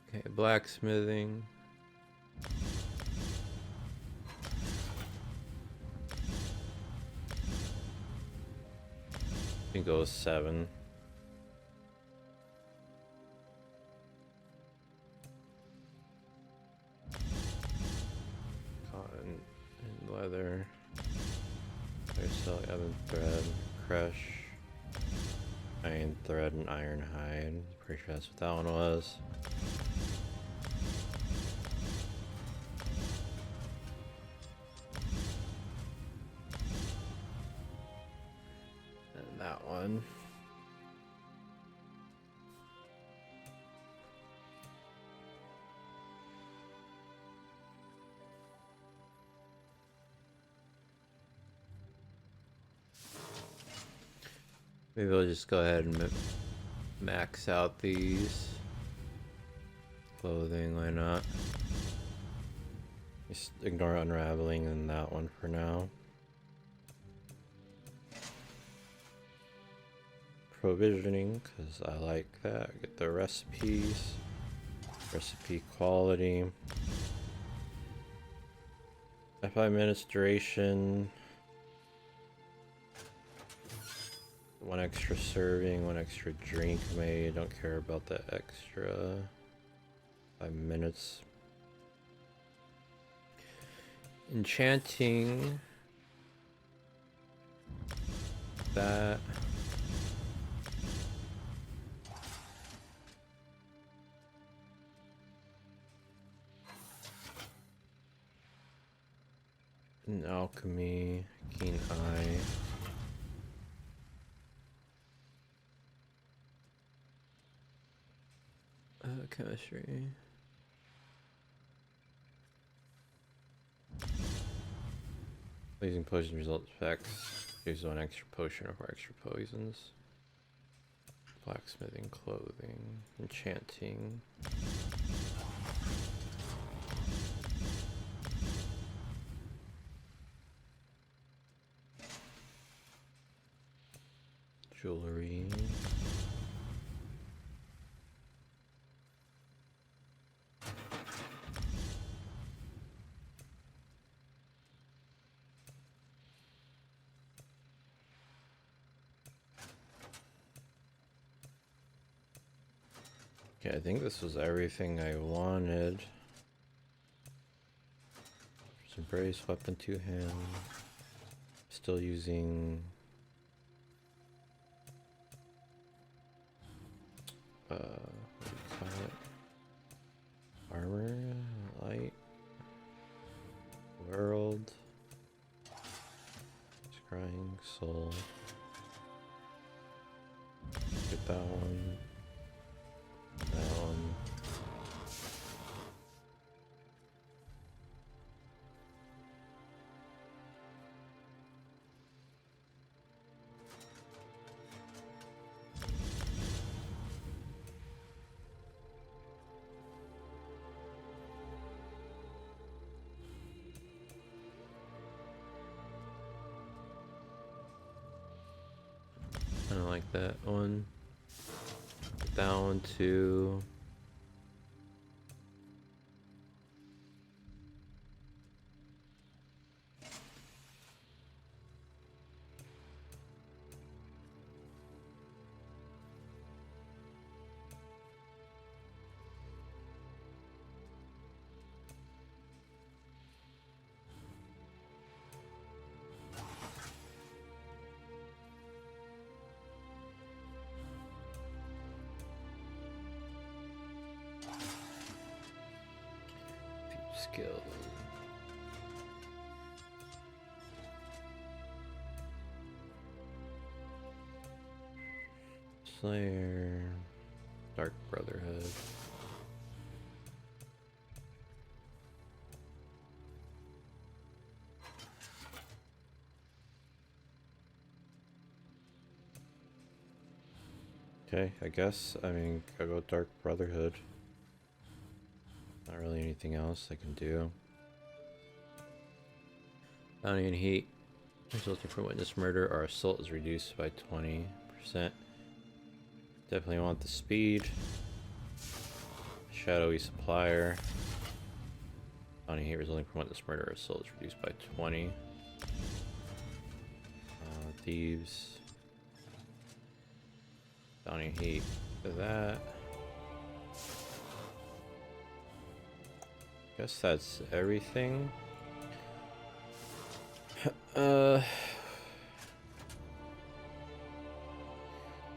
Okay, blacksmithing. I think it was 7. Cotton and leather. They're selling ebon thread, crush, iron thread, and iron hide. Pretty sure that's what that one was. And that one. Maybe I'll just go ahead and max out these. Clothing, why not? Just ignore unraveling and that one for now. Provisioning, because I like that. Get the recipes. Recipe quality. 5 minutes duration. 1 extra serving, 1 extra drink made. Don't care about the extra 5 minutes. Enchanting. That. And alchemy, keen eye. Chemistry. Using potion results effects. Use 1 extra potion or 4 extra poisons. Blacksmithing, clothing, enchanting. Jewelry. Okay, I think this was everything I wanted. Some brace, weapon, 2-hand. Still using what do you call it? Armor, light, world, scrying, soul. Get that one. That one. I don't like that one. That one too. Skill. Slayer. Dark Brotherhood. Okay, I guess, I mean, I'll go Dark Brotherhood. Not really anything else I can do. Bounty and heat. Resulting from witness murder or assault is reduced by 20%. Definitely want the speed. Shadowy supplier. Bounty and heat resulting from witness murder or assault is reduced by 20. Thieves. Bounty and heat for that. Guess that's everything. I'm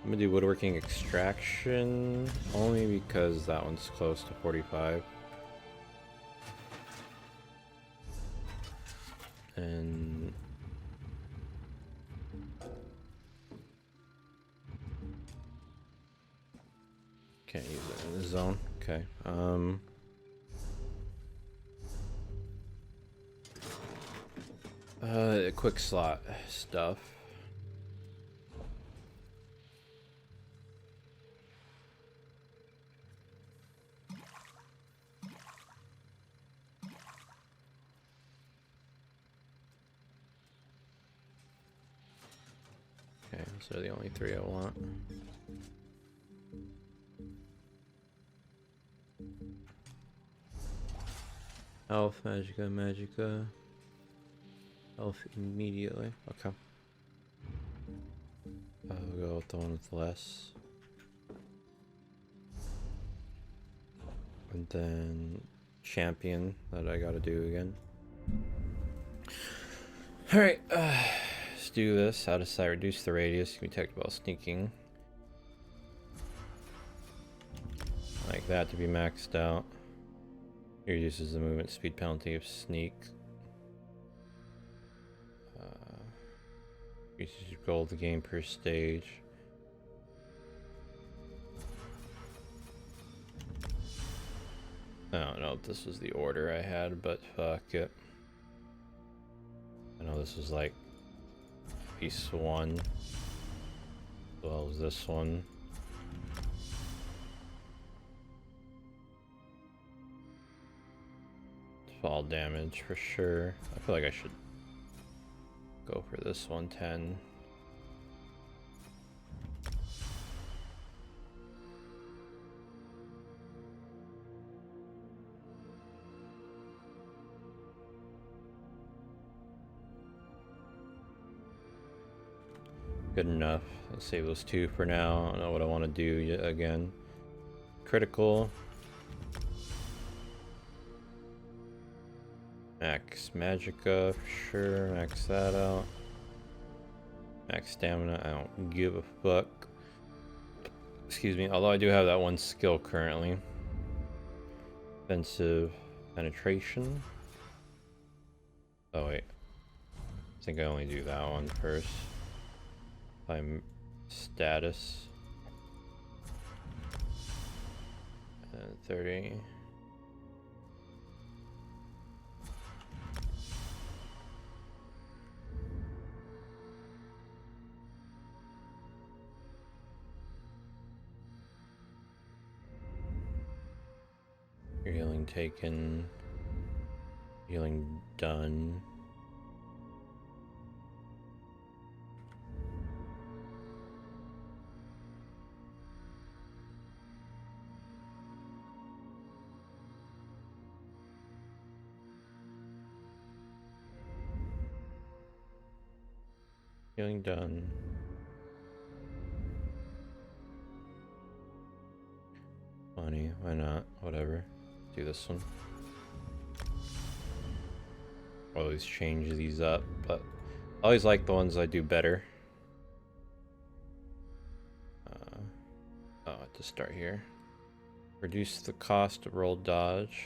gonna do woodworking extraction only because that one's close to 45. And can't use it in the zone. Okay. Quick slot stuff. Okay, those are the only three I want. Health, Magicka. Health immediately. Okay. We'll go with the one with less. And then champion that I gotta do again. Alright, let's do this. How to sight reduce the radius. You can detect while sneaking. Like that to be maxed out. Reduces the movement speed penalty of sneak. Increases your gold gain per stage. I don't know if this was the order I had, but fuck it. I know this was like piece 1, as well as this one. Fall damage for sure. I feel like I should go for this 110. Good enough. Let's save those 2 for now. I don't know what I want to do yet again. Critical. Max Magicka, for sure. Max that out. Max Stamina, I don't give a fuck. Excuse me, although I do have that one skill currently. Offensive Penetration. Oh wait. I think I only do that one first. I'm status. And 30. Healing taken. Healing done. Healing done. Money, why not? Whatever. Do this one. Always change these up, but I always like the ones I do better. Oh, I have to start here. Reduce the cost of roll dodge.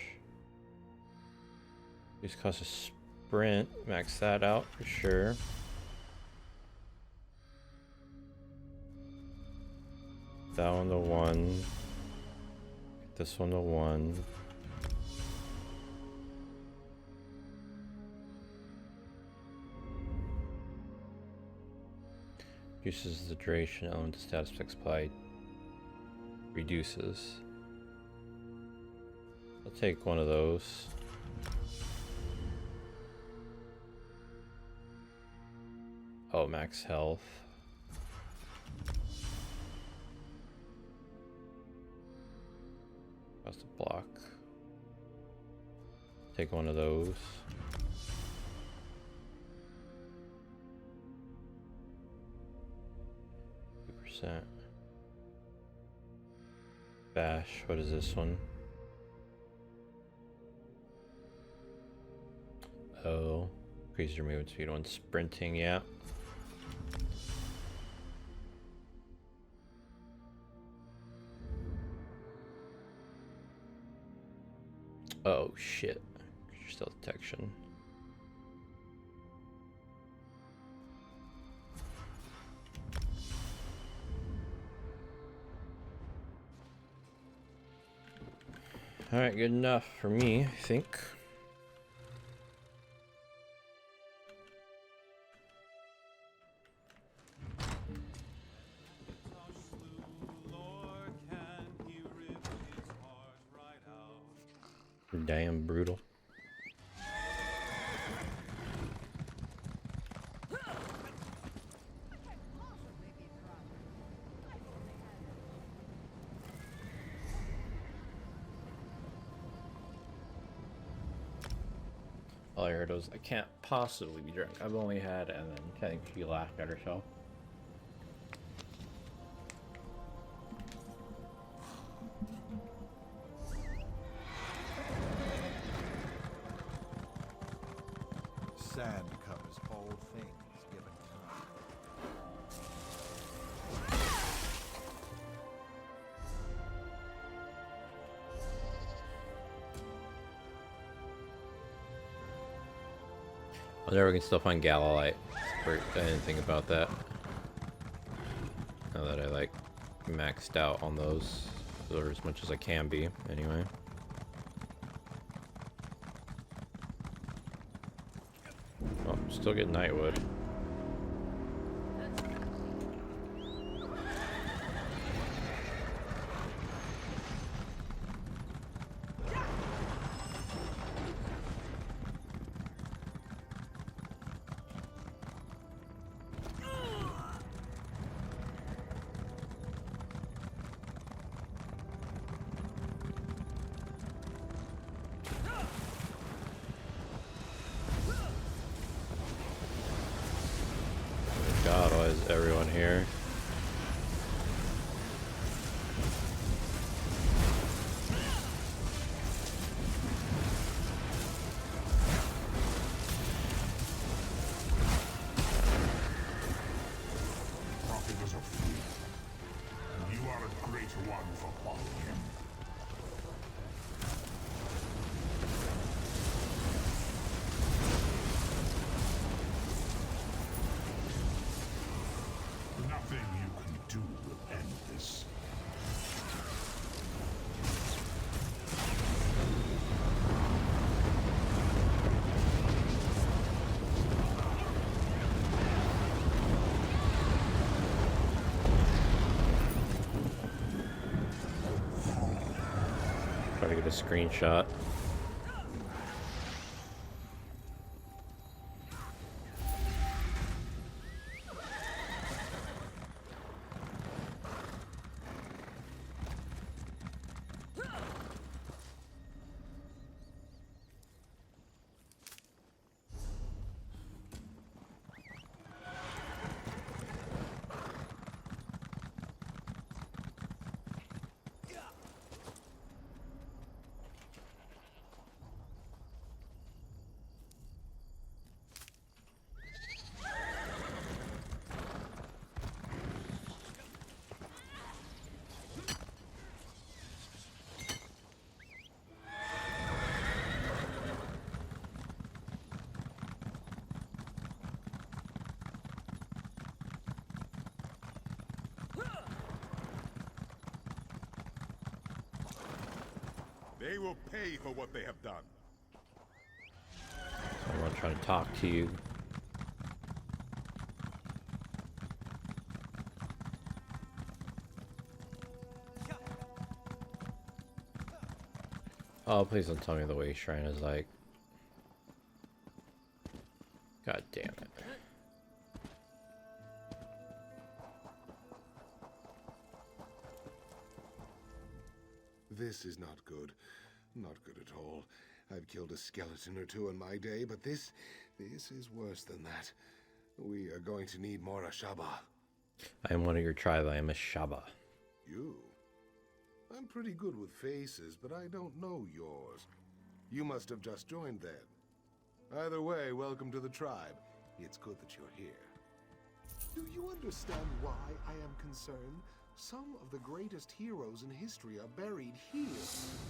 Reduce cost of sprint. Max that out for sure. That one to 1. This one to 1. Reduces the duration element to status effects applied. Reduces. I'll take one of those. Oh, max health. Cost to block. Take one of those. Bash, what is this one? Oh, increase your movement speed when sprinting, yeah. Oh shit, stealth detection. Alright, good enough for me, I think. Damn brutal. All I heard was, I can't possibly be drunk. I've only had, and then I think she laughed at herself. Sand covers all things given time. I wonder if we can still find Galalite. I didn't think about that. Now that I like maxed out on those, or as much as I can be, anyway. Oh, still get Nightwood. here. Prophet was a fool. You are a greater one for following him. Nothing you can do will end this. Try to get a screenshot. They will pay for what they have done. I'm not trying to talk to you. Oh, please don't tell me the way shrine is like. God damn it. This is not good. Not good at all. I've killed a skeleton or two in my day, but this is worse than that. We are going to need more Ashaba. I am one of your tribe. I am a Shaba. You? I'm pretty good with faces, but I don't know yours. You must have just joined then. Either way, welcome to the tribe. It's good that you're here. Do you understand why I am concerned? Some of the greatest heroes in history are buried here.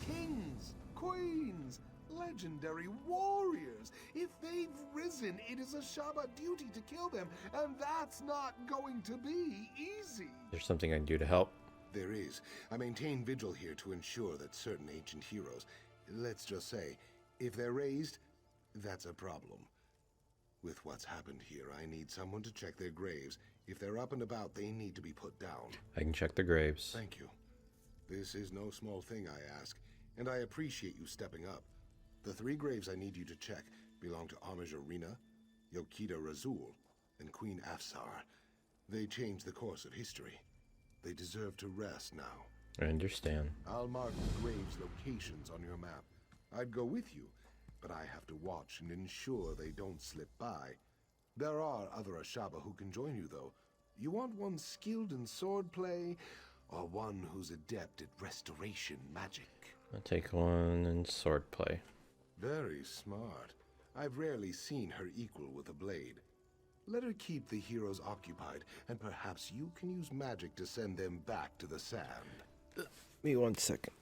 Kings, queens, legendary warriors. If they've risen, it is a Shaba duty to kill them, and that's not going to be easy. There's something I can do to help. There is. I maintain vigil here to ensure that certain ancient heroes, let's just say, if they're raised, that's a problem. With what's happened here, I need someone to check their graves. If they're up and about, they need to be put down. I can check the graves. Thank you. This is no small thing, I ask, and I appreciate you stepping up. The 3 graves I need you to check belong to Homage Arena, Yokita Razul, and Queen Afsar. They changed the course of history. They deserve to rest now. I understand. I'll mark the graves' locations on your map. I'd go with you, but I have to watch and ensure they don't slip by. There are other Ashaba who can join you, though. You want one skilled in swordplay, or one who's adept at restoration magic? I'll take one in swordplay. Very smart. I've rarely seen her equal with a blade. Let her keep the heroes occupied, and perhaps you can use magic to send them back to the sand. Give me 1 second.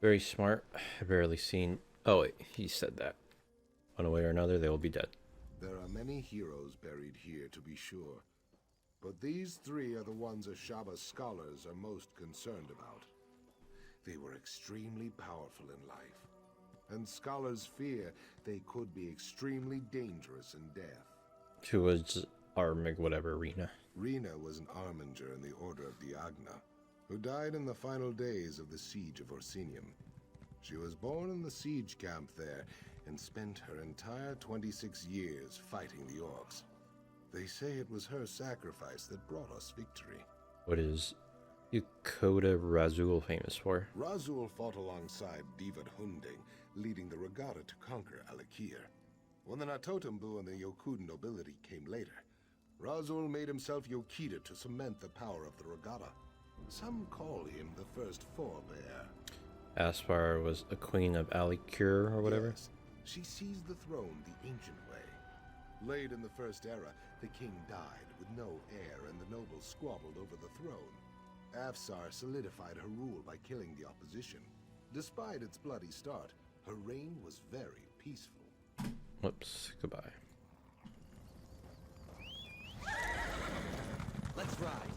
Very smart. I've barely seen... Oh wait, he said that. One way or another, they will be dead. There are many heroes buried here, to be sure. But these 3 are the ones Ashaba's scholars are most concerned about. They were extremely powerful in life, and scholars fear they could be extremely dangerous in death. Who was Armig whatever Rena? Rena was an arminger in the Order of Diagna, who died in the final days of the Siege of Orsinium. She was born in the siege camp there, and spent her entire 26 years fighting the orcs. They say it was her sacrifice that brought us victory. What is Yukoda Razul famous for? Razul fought alongside Divad Hunding, leading the regatta to conquer Alakir. When the Natotambu and the Yokud nobility came later, Razul made himself Yokida to cement the power of the regatta. Some call him the first forebear. Aspar was a queen of Alikir or whatever? Yes, she seized the throne the ancient way. Late in the First Era, the king died with no heir and the nobles squabbled over the throne. Afsar solidified her rule by killing the opposition. Despite its bloody start, her reign was very peaceful. Whoops, goodbye. Let's ride.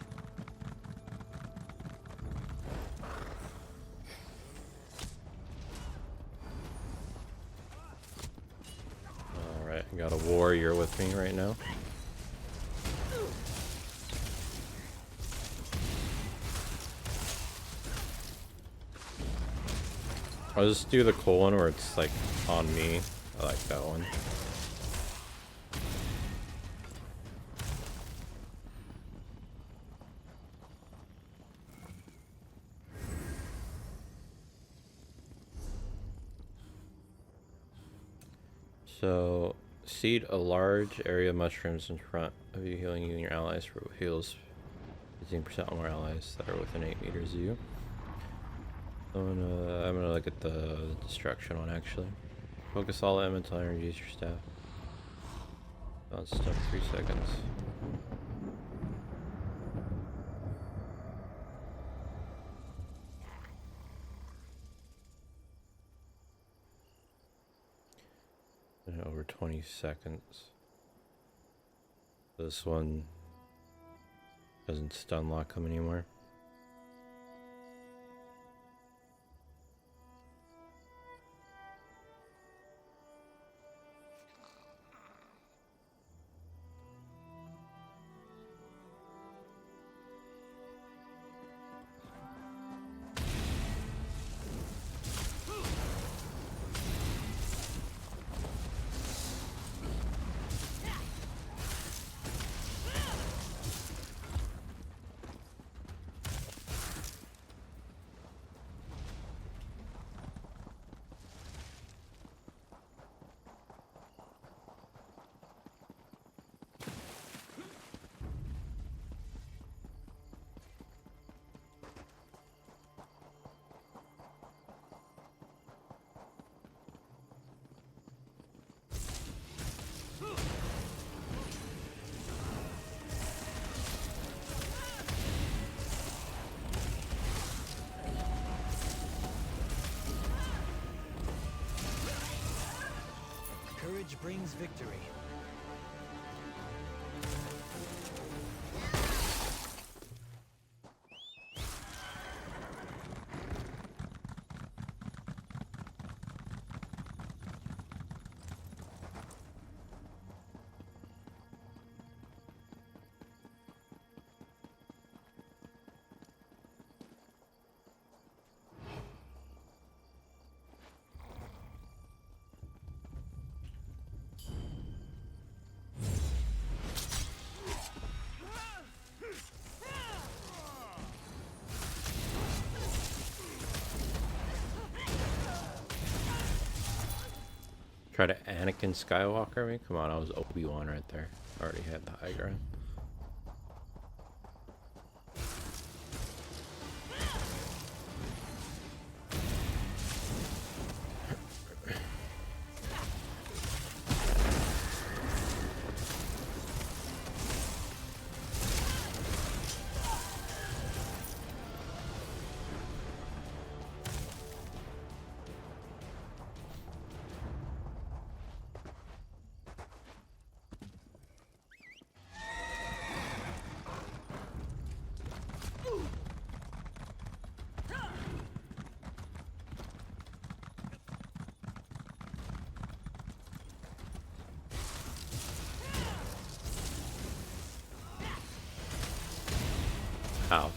Alright, I got a warrior with me right now. I'll just do the cool one where it's like on me. I like that one. So, seed a large area of mushrooms in front of you, healing you and your allies. For heals 15% more allies that are within 8 meters of you. I'm gonna look at the destruction one actually. Focus all elemental energies your staff. Bounce stuff 3 seconds. And over 20 seconds. This one doesn't stun lock them anymore. Courage brings victory. Try to Anakin Skywalker me? Come on, I was Obi-Wan right there. Already had the high ground. How?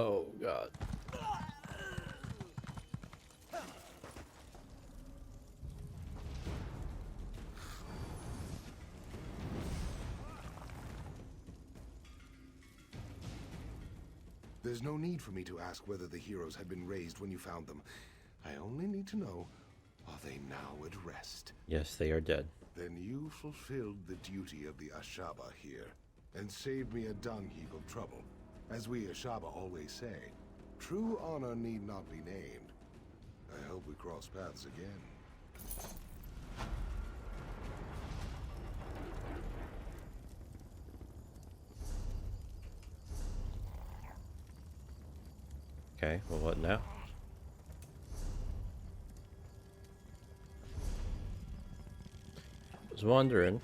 Oh god. There's no need for me to ask whether the heroes had been raised when you found them. I only need to know, are they now at rest? Yes, they are dead. Then you fulfilled the duty of the Ashaba here, and saved me a dung heap of trouble. As we Ashaba always say, true honor need not be named. I hope we cross paths again. Okay, well what now? I was wondering.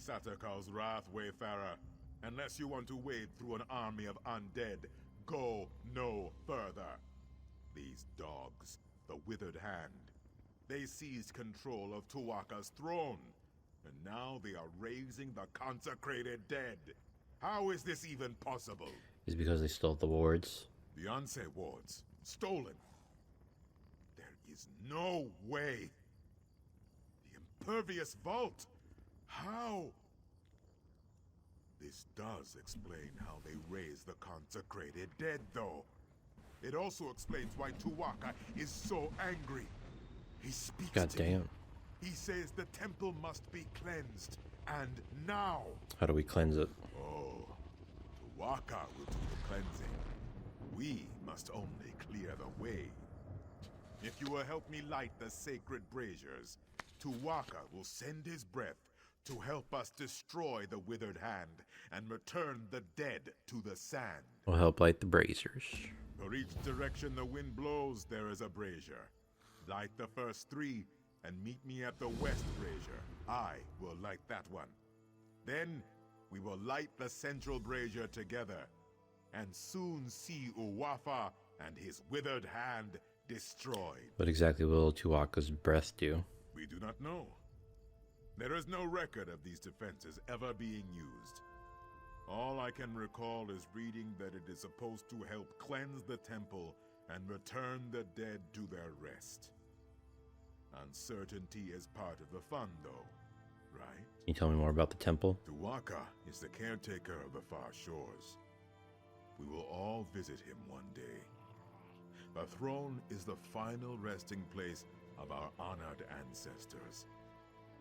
Satakar's wrath, Wayfarer. Unless you want to wade through an army of undead, go no further. These dogs, the Withered Hand, they seized control of Tuwaka's throne, and now they are raising the consecrated dead. How is this even possible? Is because they stole the wards. The Anse wards, stolen. There is no way. The Impervious Vault. How? This does explain how they raise the consecrated dead, though. It also explains why Tuwaka is so angry. He speaks God to me. damn. He says the temple must be cleansed, and now. How do we cleanse it? Oh, Tuwaka will do the cleansing. We must only clear the way. If you will help me light the sacred braziers, Tuwaka will send his breath to help us destroy the Withered Hand and return the dead to the sand. We'll help light the braziers. For each direction the wind blows, there is a brazier. Light the first 3 and meet me at the west brazier. I will light that one. Then we will light the central brazier together, and soon see Uwafa and his Withered Hand destroyed. What exactly will Tuwaka's breath do? We do not know. There is no record of these defenses ever being used. All I can recall is reading that it is supposed to help cleanse the temple and return the dead to their rest. Uncertainty is part of the fun, though, right? Can you tell me more about the temple? Tuwaka is the caretaker of the far shores. We will all visit him one day. The throne is the final resting place of our honored ancestors.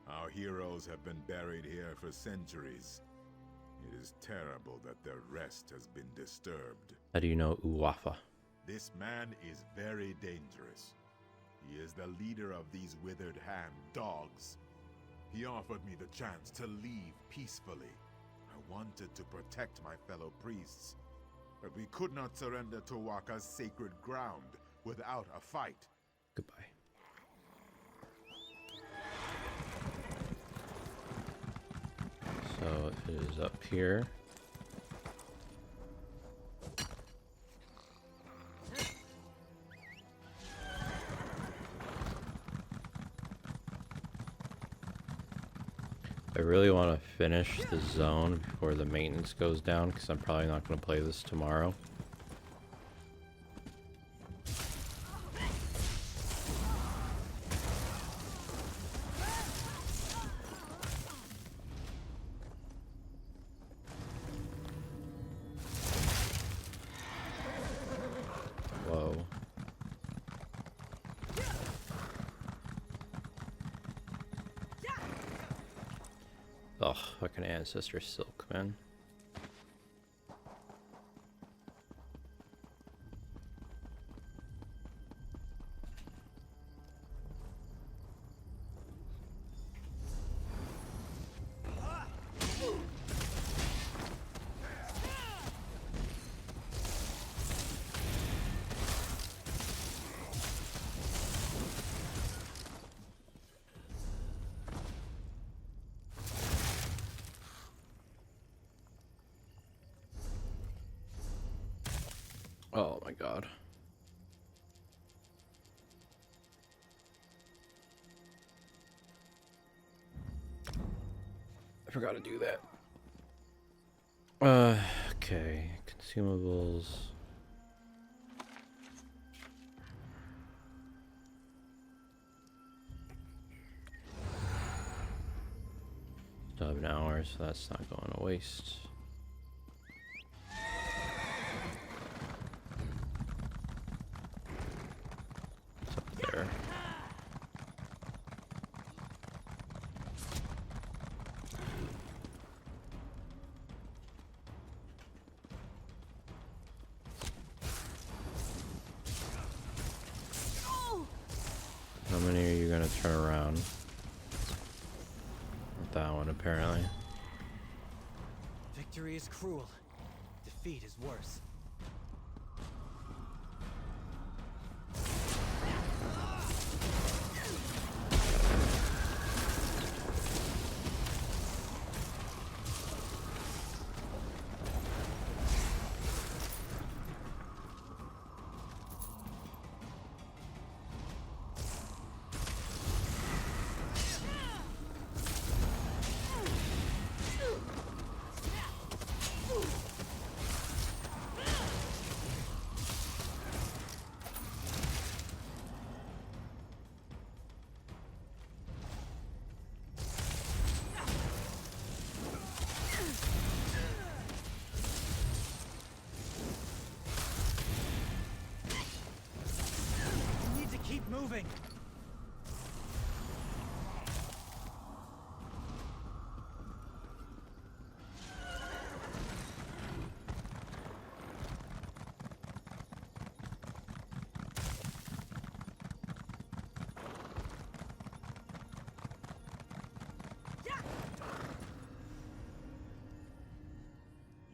Our heroes have been buried here for centuries. It is terrible that their rest has been disturbed. How do you know Uwafa? This man is very dangerous. He is the leader of these Withered Hand dogs. He offered me the chance to leave peacefully. I wanted to protect my fellow priests, but we could not surrender Tuwaka's sacred ground without a fight. Goodbye. So it is up here. I really want to finish the zone before the maintenance goes down, because I'm probably not going to play this tomorrow. Whoa. Ugh, fucking Ancestor Silk, man. Oh my god. I forgot to do that. Okay. Consumables. Still have an hour, so that's not going to waste. It's up there. How many are you going to turn around? That one, apparently. Victory is cruel. Defeat is worse. Moving.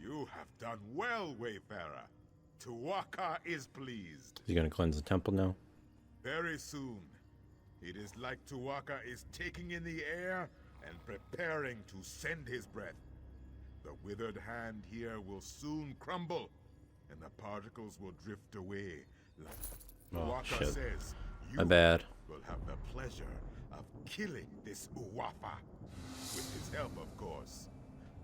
You have done well, Wayfarer. Tuwaka is pleased. Is he gonna cleanse the temple now? Very soon. It is like Tuwaka is taking in the air and preparing to send his breath. The withered hand here will soon crumble, and the particles will drift away. Like Tuwaka shit. says, you My bad. will have the pleasure of killing this Uwafa. With his help, of course.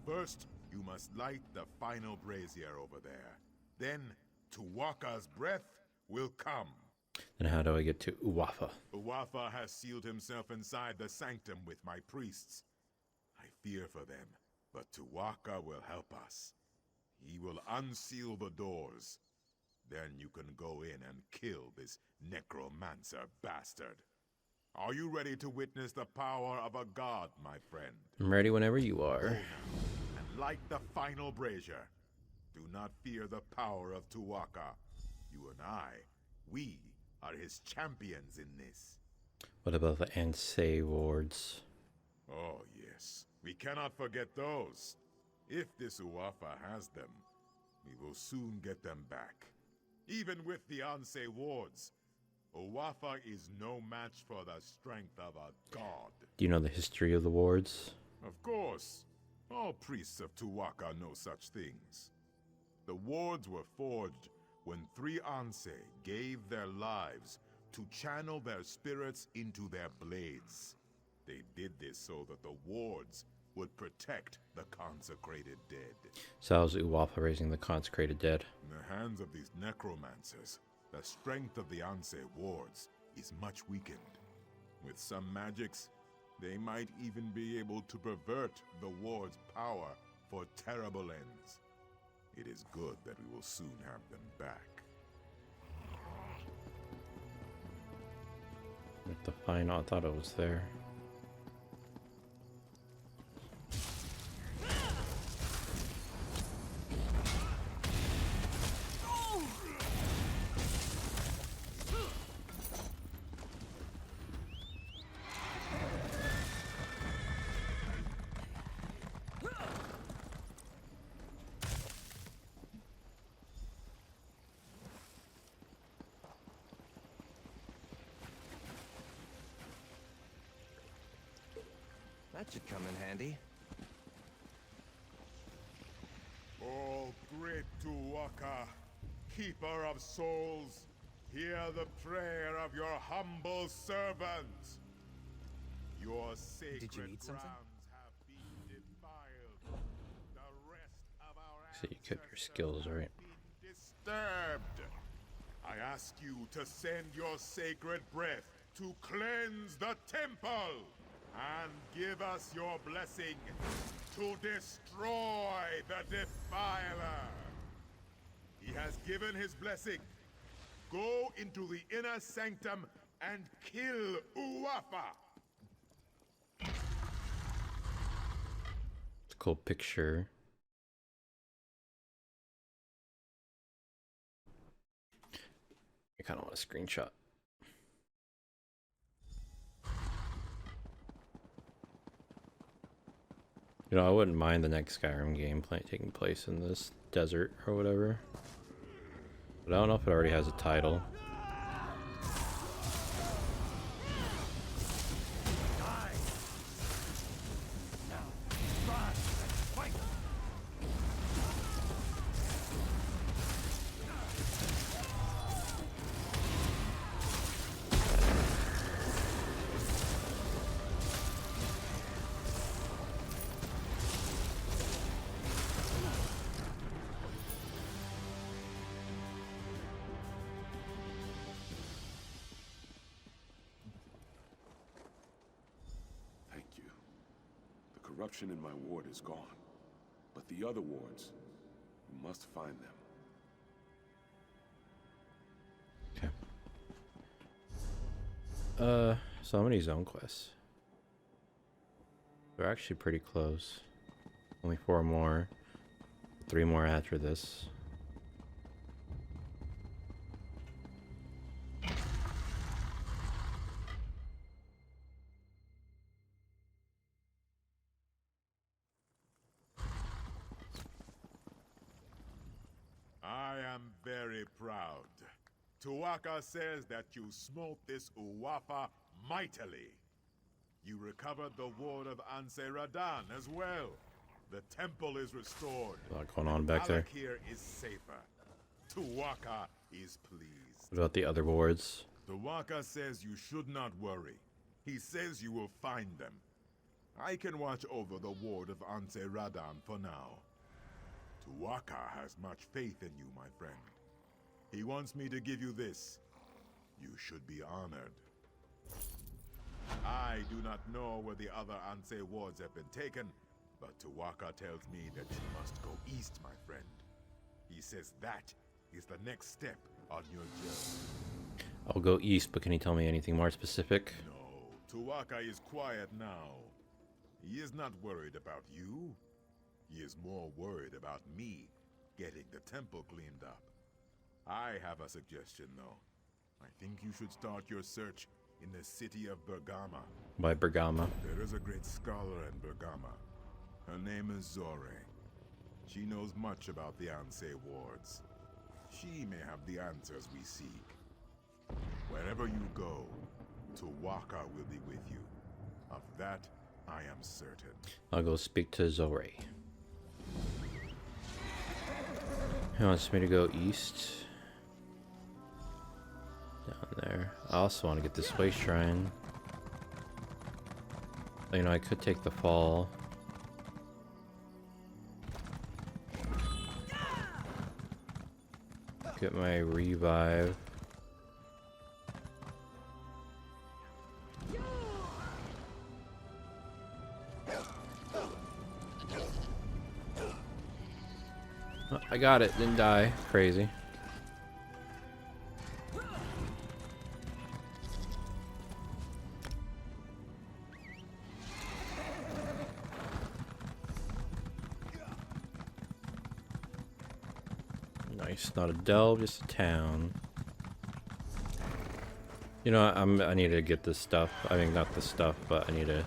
First, you must light the final brazier over there. Then, Tuwaka's breath will come. Then how do I get to Uwafa? Uwafa has sealed himself inside the sanctum with my priests. I fear for them, but Tuwaka will help us. He will unseal the doors. Then you can go in and kill this necromancer bastard. Are you ready to witness the power of a god, my friend? I'm ready whenever you Go are. now, and light the final brazier. Do not fear the power of Tuwaka. You and I, we are his champions in this. What about the Ansei wards? Oh, yes. We cannot forget those. If this Uwafa has them, we will soon get them back. Even with the Ansei wards, Uwafa is no match for the strength of a god. Do you know the history of the wards? Of course. All priests of Tuwaka know such things. The wards were forged when 3 Ansei gave their lives to channel their spirits into their blades. They did this so that the wards would protect the consecrated dead. So how's Uwafa raising the consecrated dead? In the hands of these necromancers, the strength of the Ansei wards is much weakened. With some magics, they might even be able to pervert the ward's power for terrible ends. It is good that we will soon have them back. With the final, I thought it was there. That should come in handy. Oh, great Tuwaka, keeper of souls, hear the prayer of your humble servant. Your sacred Did you eat something? grounds have been defiled. So you kept your skills, right? Disturbed. I ask you to send your sacred breath to cleanse the temple and give us your blessing to destroy the defiler. He has given his blessing. Go into the inner sanctum and kill Uwafa. It's a cool picture. I kind of want a screenshot. You know, I wouldn't mind the next Skyrim game taking place in this desert or whatever. But I don't know if it already has a title. Corruption in my ward is gone. But the other wards, we must find them. Okay. So how many zone quests? They're actually pretty close. Only 4 more. 3 more after this. I am very proud. Tuaka says that you smote this Uwafa mightily. You recovered the ward of Anse Radan as well. The temple is restored. A lot going on back there. Alakir is safer. Tuaka is pleased. What about the other wards? Tuaka says you should not worry. He says you will find them. I can watch over the ward of Anse Radan for now. Tuaka has much faith in you, my friend. He wants me to give you this. You should be honored. I do not know where the other Anse wards have been taken, but Tuaka tells me that you must go east, my friend. He says that is the next step on your journey. I'll go east, but can you tell me anything more specific? No, Tuaka is quiet now. He is not worried about you. He is more worried about me getting the temple cleaned up. I have a suggestion, though. I think you should start your search in the city of Bergama. Why Bergama? There is a great scholar in Bergama. Her name is Zore. She knows much about the Anse wards. She may have the answers we seek. Wherever you go, Tuaka will be with you. Of that, I am certain. I'll go speak to Zore. He wants me to go east. Down there. I also want to get this waste shrine. You know, I could take the fall. Get my revive. Oh, I got it, didn't die. Crazy. Nice, not a delve, just a town. You know, I need to get this stuff. I mean, not this stuff, but I need to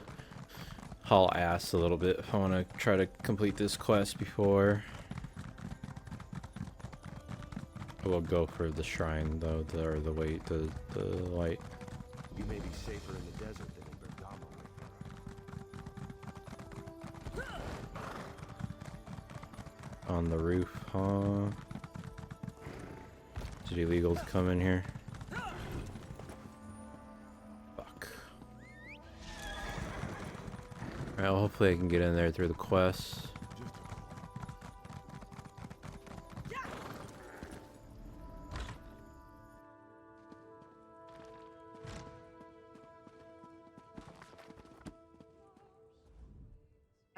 haul ass a little bit if I want to try to complete this quest before. I will go for the shrine, though, or the light. You may be safer in the desert than in Bergamo. On the roof, huh? Is it illegal to come in here? Fuck. Alright, well, hopefully I can get in there through the quests.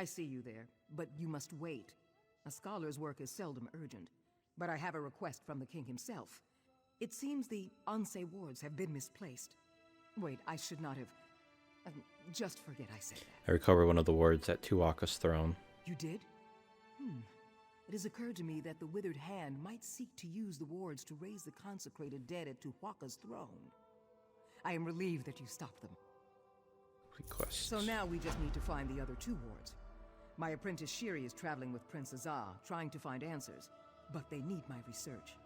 see you there, but you must wait. A scholar's work is seldom urgent, but I have a request from the king himself. It seems the Anse wards have been misplaced. Wait, I should not have... just forget I said that. I recovered one of the wards at Tuaka's throne. You did? It has occurred to me that the Withered Hand might seek to use the wards to raise the consecrated dead at Tuaka's throne. I am relieved that you stopped them. Requests. So now we just need to find the other 2 wards. My apprentice Shiri is traveling with Prince Azar, trying to find answers, but they need my research.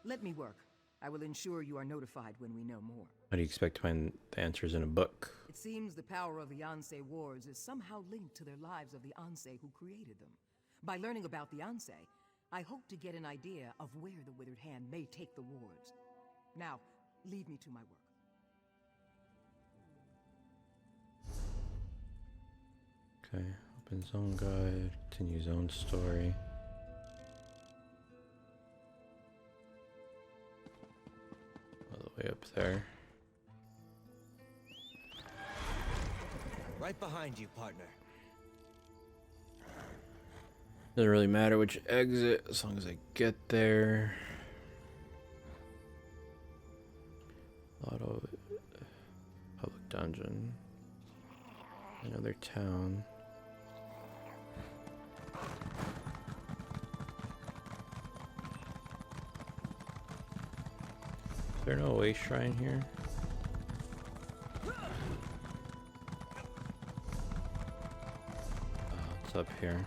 Let me work. I will ensure you are notified when we know more. How do you expect to find the answers in a book? It seems the power of the Anse wards is somehow linked to their lives of the Anse who created them. By learning about the Anse, I hope to get an idea of where the Withered Hand may take the wards. Now, leave me to my work. Okay, open zone guide, continue zone story. All the way up there. Right behind you, partner. Doesn't really matter which exit as long as I get there. Auto public dungeon. Another town. Is there no way shrine here? Oh, it's up here.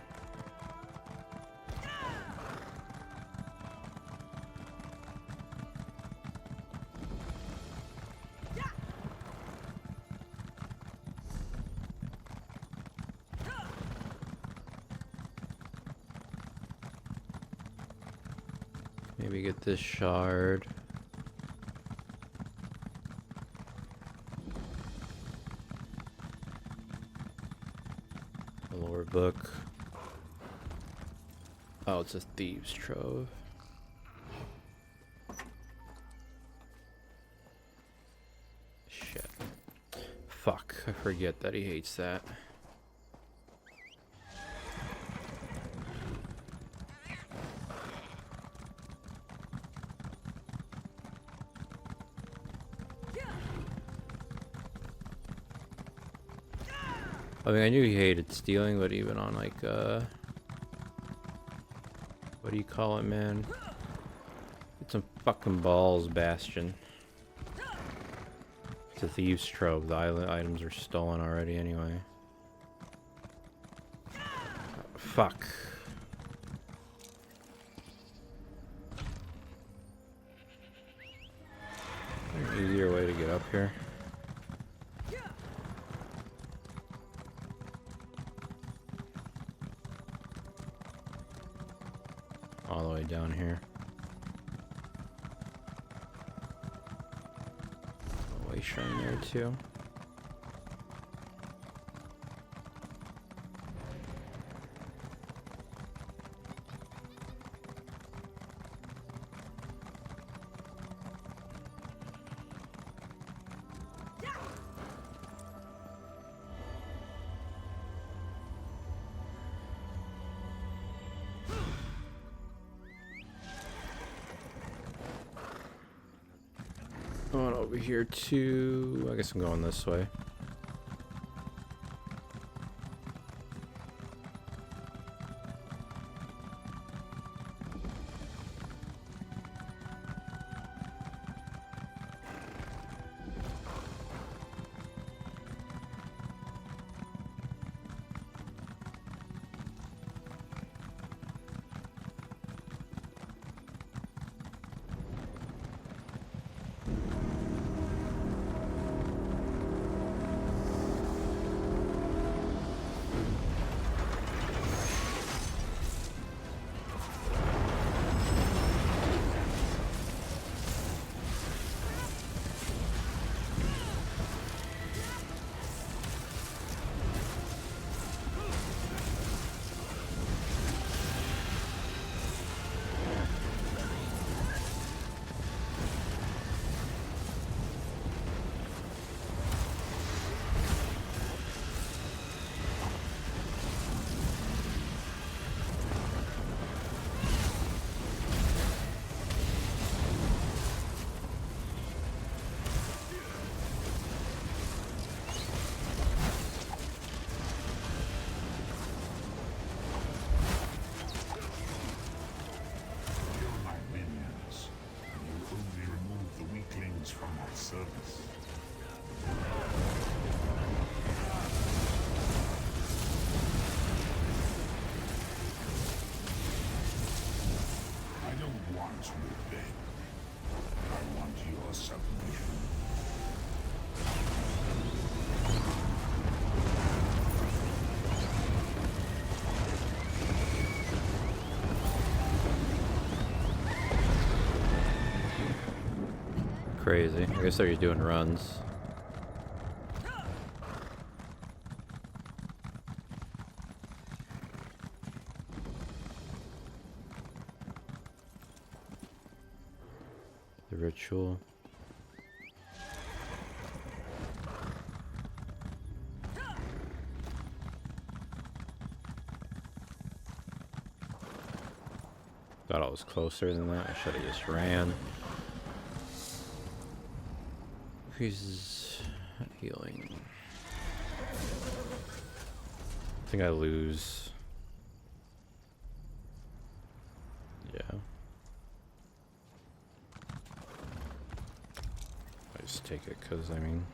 Maybe get this shard. The lore book. Oh, it's a thieves' trove. Shit. Fuck, I forget that he hates that. I mean, I knew he hated stealing, but even on like, what do you call it, man? Get some fucking balls, Bastion. It's a thieves' trove. The items are stolen already anyway. Oh, fuck. Is there an easier way to get up here? All the way down here. A way shrine there too. Going over here too. I guess I'm going this way. crazy. I guess they're just doing runs. The ritual. Thought I was closer than that. I should have just ran. Increases healing. I think I lose. Yeah. I just take it because, I mean...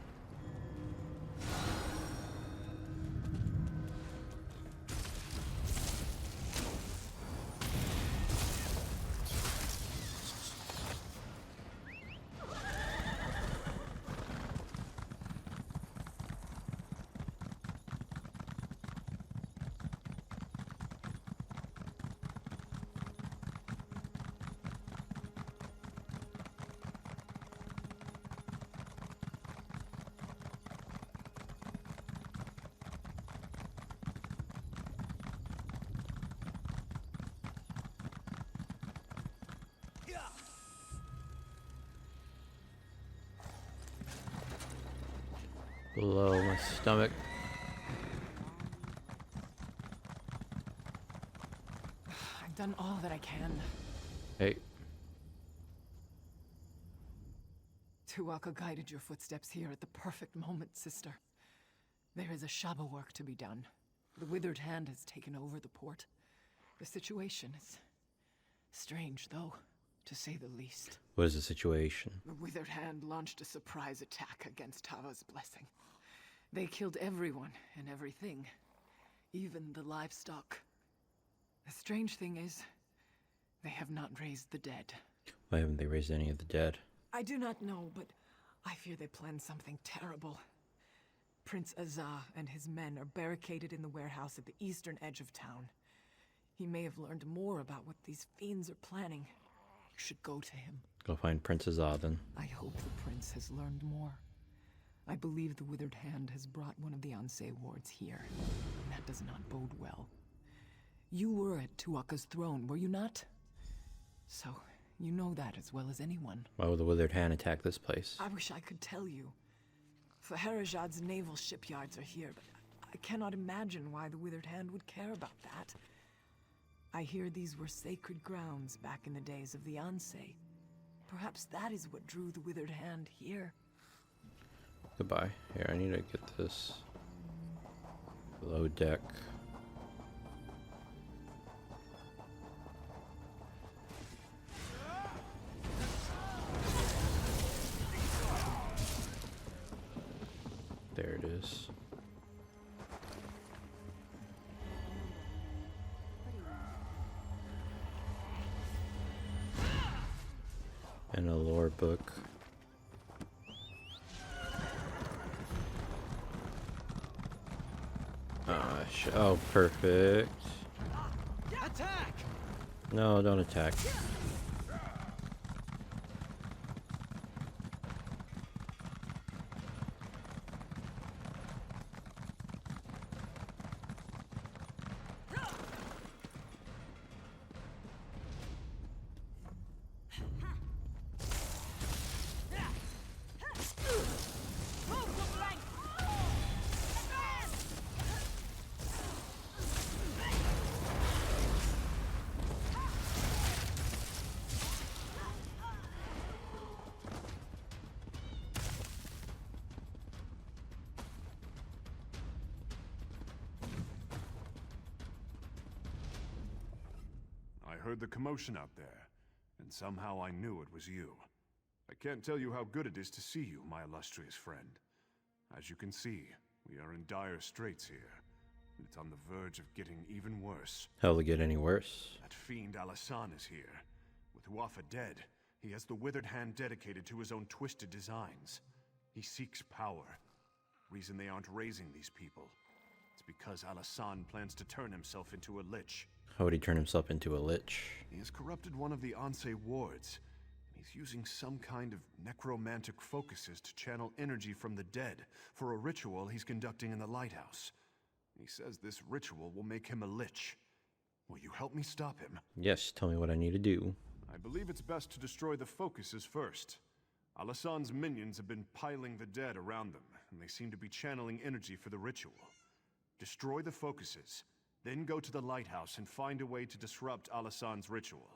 below my stomach. I've done all that I can. Hey. Tuaka guided your footsteps here at the perfect moment, sister. There is a Shaba work to be done. The Withered Hand has taken over the port. The situation is strange, though, to say the least. What is the situation? The Withered Hand launched a surprise attack against Tava's blessing. They killed everyone and everything, even the livestock. The strange thing is, they have not raised the dead. Why haven't they raised any of the dead? I do not know, but I fear they planned something terrible. Prince Azah and his men are barricaded in the warehouse at the eastern edge of town. He may have learned more about what these fiends are planning. You should go to him. Go find Prince Azah then. I hope the prince has learned more. I believe the Withered Hand has brought one of the Ansei wards here. And that does not bode well. You were at Tuaka's throne, were you not? So, you know that as well as anyone. Why would the Withered Hand attack this place? I wish I could tell you. Faharajad's naval shipyards are here, but I cannot imagine why the Withered Hand would care about that. I hear these were sacred grounds back in the days of the Ansei. Perhaps that is what drew the Withered Hand here. Goodbye. Here, I need to get this below deck. There it is. And a lore book. Oh, perfect. Attack! No, don't attack. I heard the commotion out there, and somehow I knew it was you. I can't tell you how good it is to see you, my illustrious friend. As you can see, we are in dire straits here, and it's on the verge of getting even worse. How will it get any worse? That fiend Alasan is here. With Huafa dead, he has the Withered Hand dedicated to his own twisted designs. He seeks power. Reason they aren't raising these people. It's because Alasan plans to turn himself into a lich. How would he turn himself into a lich? He has corrupted one of the Ansei wards. He's using some kind of necromantic focuses to channel energy from the dead for a ritual he's conducting in the lighthouse. He says this ritual will make him a lich. Will you help me stop him? Yes, tell me what I need to do. I believe it's best to destroy the focuses first. Alasan's minions have been piling the dead around them, and they seem to be channeling energy for the ritual. Destroy the focuses, then go to the lighthouse and find a way to disrupt Alasan's ritual.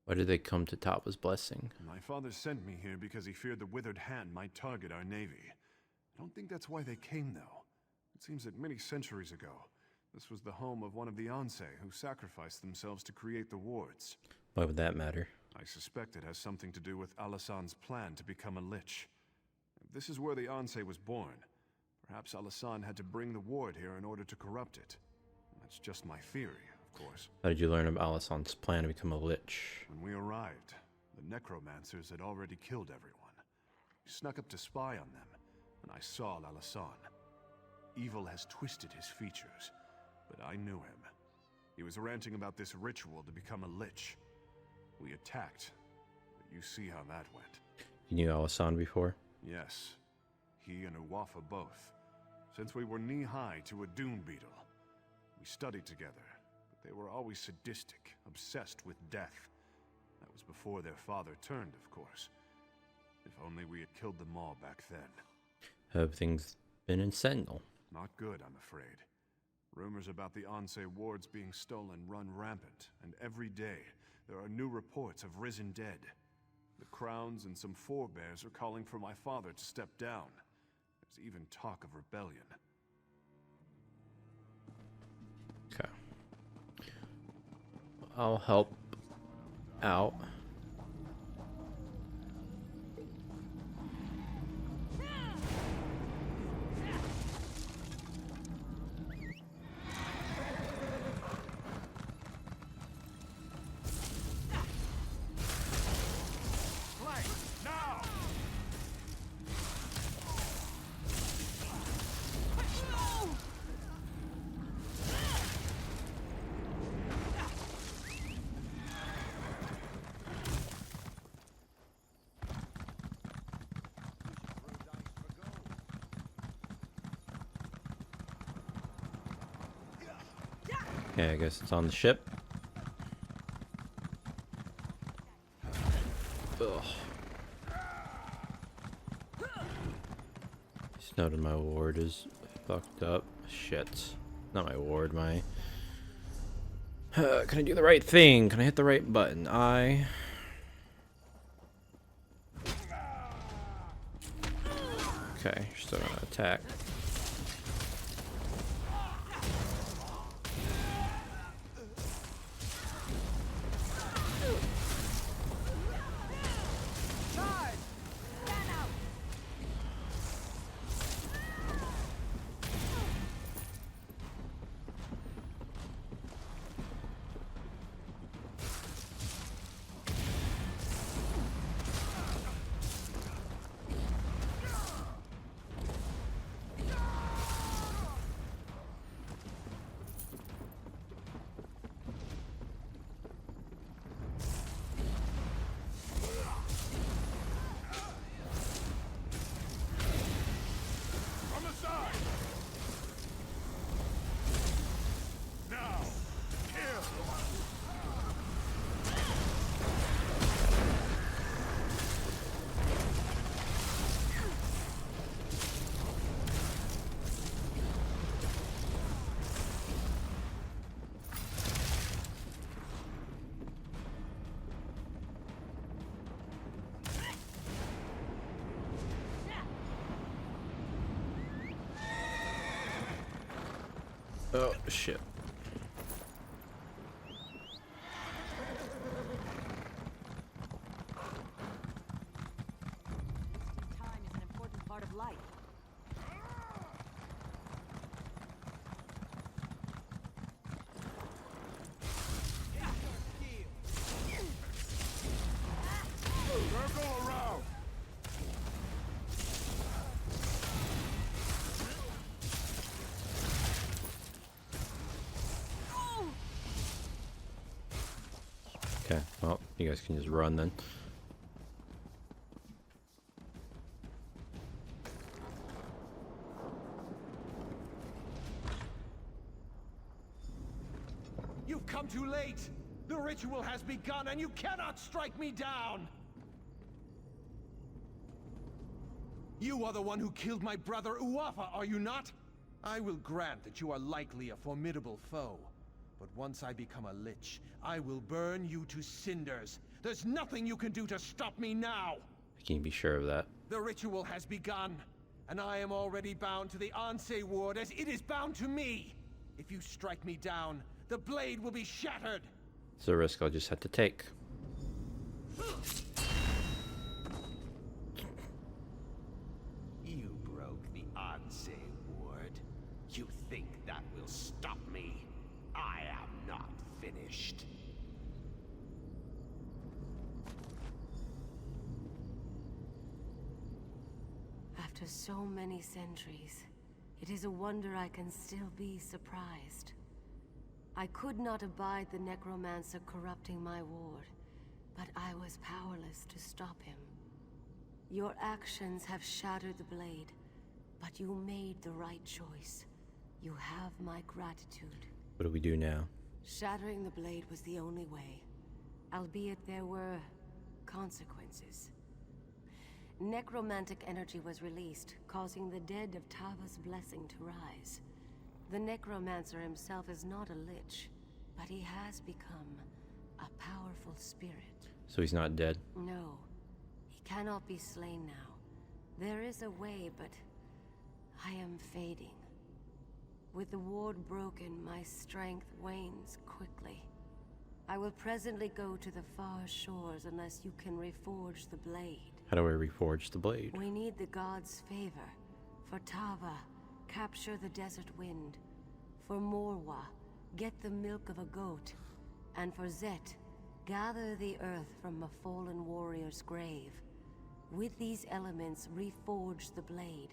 Why did they come to Tava's blessing? My father sent me here because he feared the Withered Hand might target our navy. I don't think that's why they came, though. It seems that many centuries ago, this was the home of one of the Anse who sacrificed themselves to create the wards. Why would that matter? I suspect it has something to do with Alasan's plan to become a lich. This is where the Anse was born. Perhaps Alasan had to bring the ward here in order to corrupt it. That's just my theory, of course. How did you learn of Alasan's plan to become a lich? When we arrived, the necromancers had already killed everyone. We snuck up to spy on them, and I saw Alasan. Evil has twisted his features, but I knew him. He was ranting about this ritual to become a lich. We attacked, but you see how that went. You knew Alasan before? Yes. He and Uwafa both. Since we were knee-high to a dune beetle. We studied together, but they were always sadistic, obsessed with death. That was before their father turned, of course. If only we had killed them all back then. Have things been in Sentinel? Not good, I'm afraid. Rumors about the Anse wards being stolen run rampant, and every day there are new reports of risen dead. The Crowns and some forebears are calling for my father to step down. There's even talk of rebellion. Okay. I'll help out. Okay, I guess it's on the ship. Ugh. Just noted my ward is fucked up. Shit. Not my ward, my... can I do the right thing? Can I hit the right button? Okay, you're still gonna attack. Oh, shit. Time is an important part of life. Circle around! Okay, well, You guys can just run then. You've come too late! The ritual has begun, and you cannot strike me down! You are the one who killed my brother Uafa, are you not? I will grant that you are likely a formidable foe. But once I become a lich, I will burn you to cinders. There's nothing you can do to stop me now! Can you be sure of that? The ritual has begun, and I am already bound to the Anse ward as it is bound to me. If you strike me down, the blade will be shattered. It's a risk I'll just have to take. You broke the Anse ward. You think that will stop me? I am not finished. After so many centuries, it is a wonder I can still be surprised. I could not abide the necromancer corrupting my ward, but I was powerless to stop him. Your actions have shattered the blade, but you made the right choice. You have my gratitude. What do we do now? Shattering the blade was the only way, albeit there were consequences. Necromantic energy was released, causing the dead of Tava's blessing to rise. The necromancer himself is not a lich, but he has become a powerful spirit. So he's not dead? No, he cannot be slain now. There is a way, but I am fading. With the ward broken, my strength wanes quickly. I will presently go to the far shores unless you can reforge the blade. How do I reforge the blade? We need the gods' favor. For Tava, capture the desert wind. For Morwa, get the milk of a goat. And for Zet, gather the earth from a fallen warrior's grave. With these elements, reforge the blade.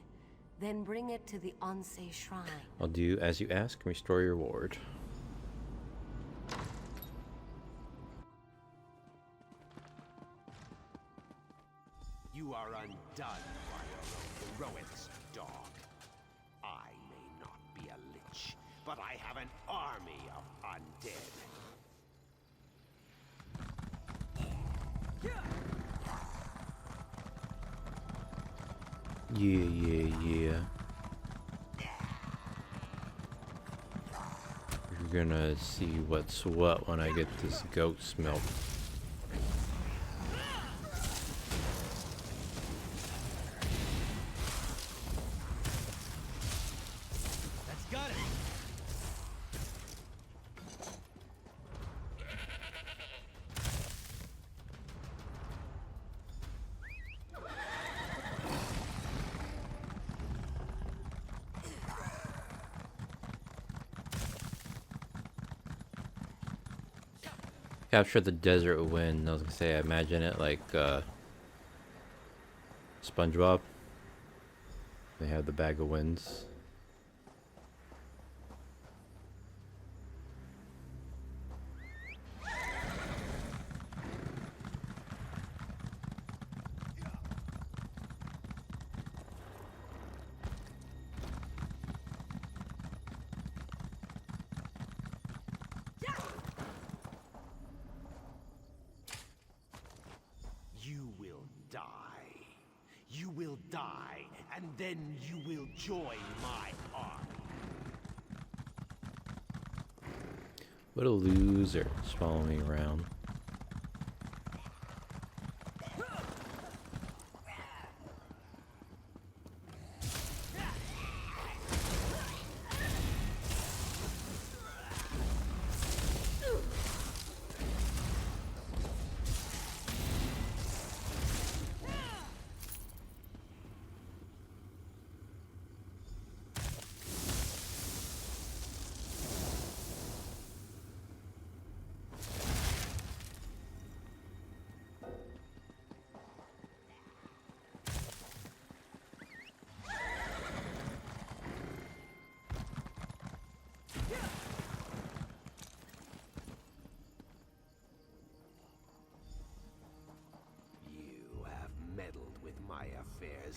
Then bring it to the Anse shrine. I'll do as you ask and restore your ward. You are undone by your own heroics, dog. I may not be a lich, but I have an army of undead. Yeah. We're gonna see what's what when I get this goat's milk. That's got it. Capture the desert wind. I was gonna say, I imagine it like SpongeBob. They have the bag of winds. You will die, and then you will join my army. What a loser. Just following me around.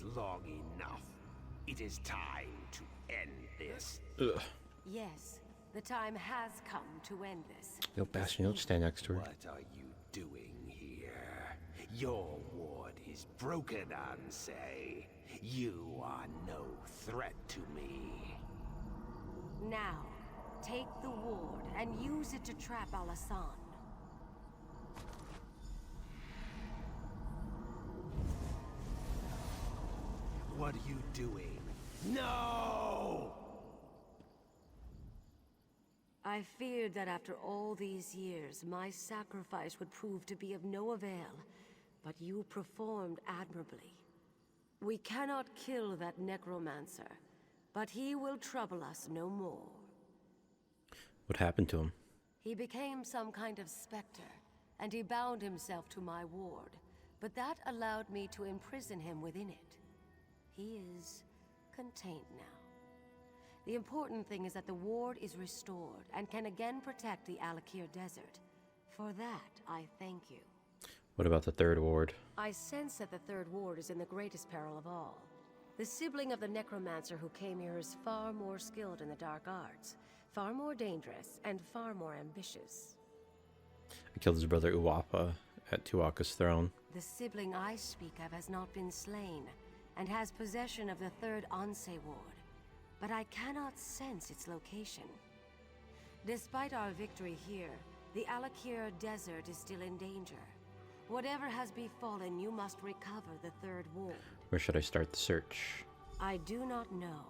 was long enough. It is time to end this. Ugh. Yes, the time has come to end this. Yo, Bastion, don't stand next to her. What are you doing here? Your ward is broken, Ansei. You are no threat to me. Now, take the ward and use it to trap Alasan. What are you doing? No! I feared that after all these years, my sacrifice would prove to be of no avail, but you performed admirably. We cannot kill that necromancer, but he will trouble us no more. What happened to him? He became some kind of specter, and he bound himself to my ward, but that allowed me to imprison him within it. He is contained now. The important thing is that the ward is restored and can again protect the Alakir Desert. For that, I thank you. What about the third ward? I sense that the third ward is in the greatest peril of all. The sibling of the necromancer who came here is far more skilled in the dark arts, far more dangerous, and far more ambitious. I killed his brother Uwapa at Tuaka's throne. The sibling I speak of has not been slain, and has possession of the third Ansei ward, but I cannot sense its location. Despite our victory here, the Alakir Desert is still in danger. Whatever has befallen, you must recover the third ward. Where should I start the search? I do not know,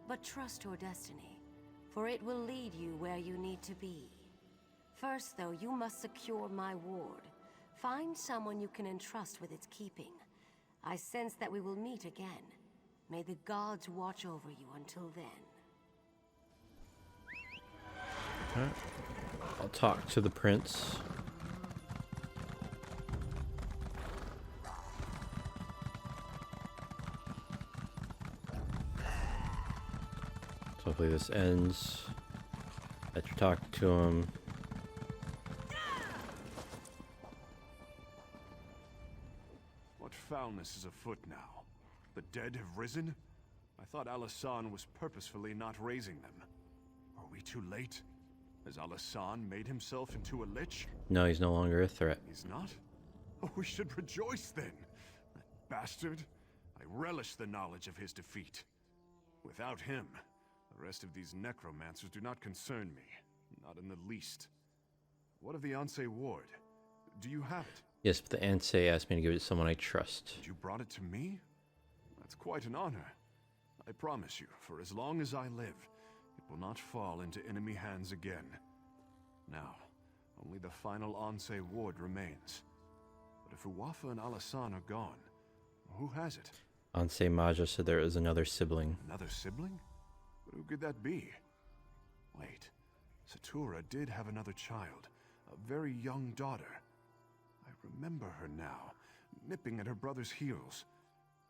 but trust your destiny, for it will lead you where you need to be. First, though, you must secure my ward. Find someone you can entrust with its keeping. I sense that we will meet again. May the gods watch over you until then. Alright. I'll talk to the prince. So hopefully this ends. That you talk to him. What foulness is afoot now? The dead have risen? I thought Alasan was purposefully not raising them. Are we too late? Has Alasan made himself into a lich? No, he's no longer a threat. He's not? Oh, we should rejoice then. That bastard. I relish the knowledge of his defeat. Without him, the rest of these necromancers do not concern me. Not in the least. What of the Ansei ward? Do you have it? Yes, but the Ansei asked me to give it to someone I trust. And you brought it to me? That's quite an honor. I promise you, for as long as I live, it will not fall into enemy hands again. Now, only the final Ansei ward remains. But if Uwafa and Alasan are gone, who has it? Ansei Maja said there is another sibling. Another sibling? But who could that be? Wait, Satura did have another child, a very young daughter. I remember her now, nipping at her brother's heels.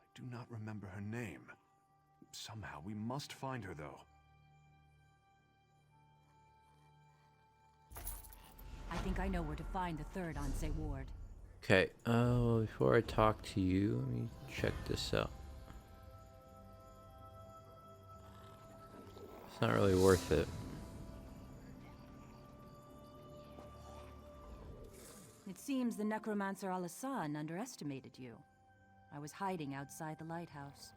I do not remember her name. Somehow we must find her, though. I think I know where to find the third Ansei ward. Okay, before I talk to you, let me check this out. It's not really worth it. It seems the necromancer Alasan underestimated you. I was hiding outside the lighthouse.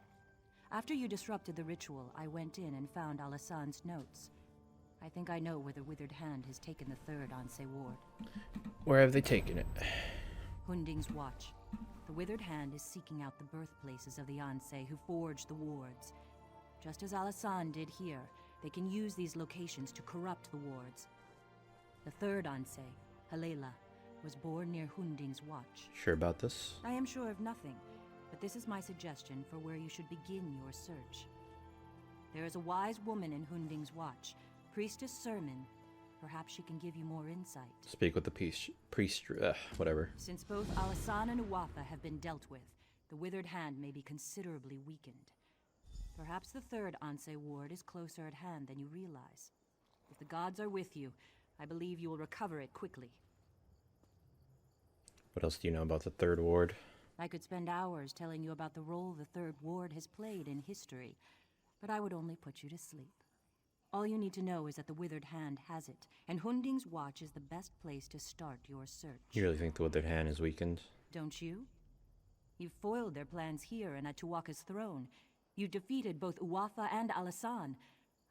After you disrupted the ritual, I went in and found Alasan's notes. I think I know where the Withered Hand has taken the third Ansei ward. Where have they taken it? Hunding's Watch. The Withered Hand is seeking out the birthplaces of the Ansei who forged the wards. Just as Alasan did here, they can use these locations to corrupt the wards. The third Ansei, Halela, was born near Hunding's Watch. Sure about this? I am sure of nothing, but this is my suggestion for where you should begin your search. There is a wise woman in Hunding's Watch, Priestess Sermon. Perhaps she can give you more insight. Speak with the priest, whatever. Since both Alasan and Uwafa have been dealt with, the Withered Hand may be considerably weakened. Perhaps the third Ansei ward is closer at hand than you realize. If the gods are with you, I believe you will recover it quickly. What else do you know about the third ward? I could spend hours telling you about the role the Third Ward has played in history, but I would only put you to sleep. All you need to know is that the Withered Hand has it, and Hunding's Watch is the best place to start your search. You really think the Withered Hand is weakened? Don't you? You've foiled their plans here and at Tuwaka's throne. You defeated both Uwafa and Alasan.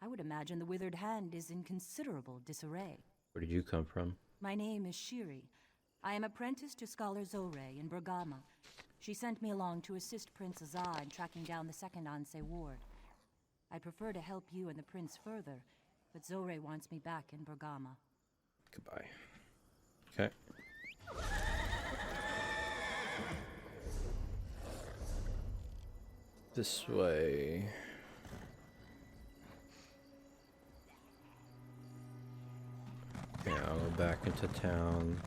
I would imagine the Withered Hand is in considerable disarray. Where did you come from? My name is Shiri. I am apprenticed to Scholar Zore in Bergama. She sent me along to assist Prince Azar in tracking down the second Anse Ward. I'd prefer to help you and the prince further, but Zore wants me back in Bergama. Goodbye. Okay. This way. Yeah, I'll go back into town.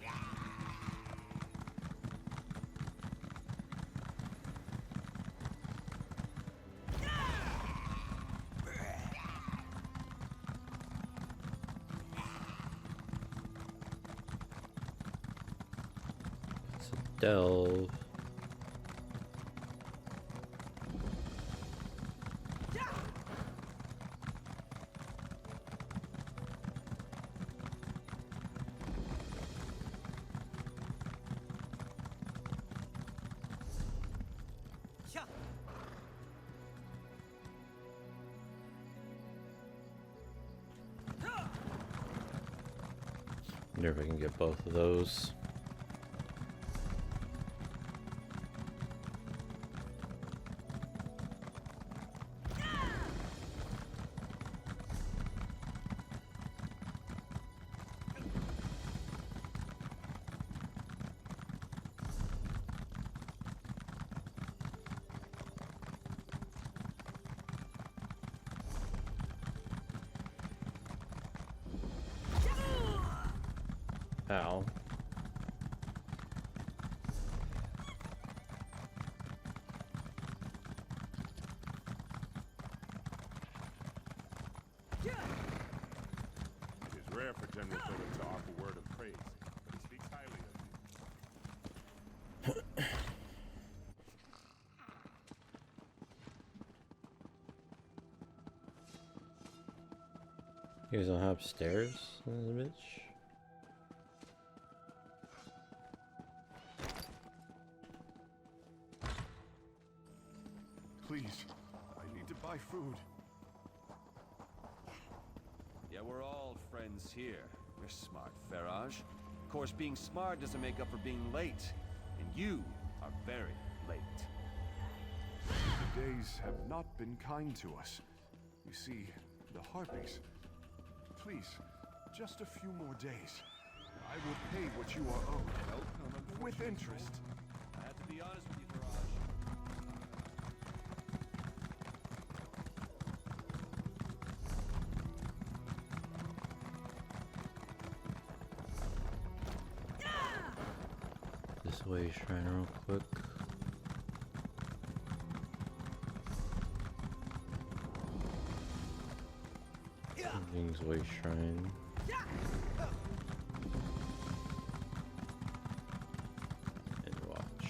It's a delve. Wonder if I can get both of those. Ow. It is rare for General Philip to offer word of praise, but he speaks highly of you. You guys don't have stairs in this bitch? Please, I need to buy food. Yeah, we're all friends here. You're smart, Faraj. Of course, being smart doesn't make up for being late. And you are very late. The days have not been kind to us. You see, the Harpies. Please, just a few more days. I will pay what you are owed. With interest. I have to be honest with you, Faraj. This way, shrine, real quick. Things way shrine. And watch.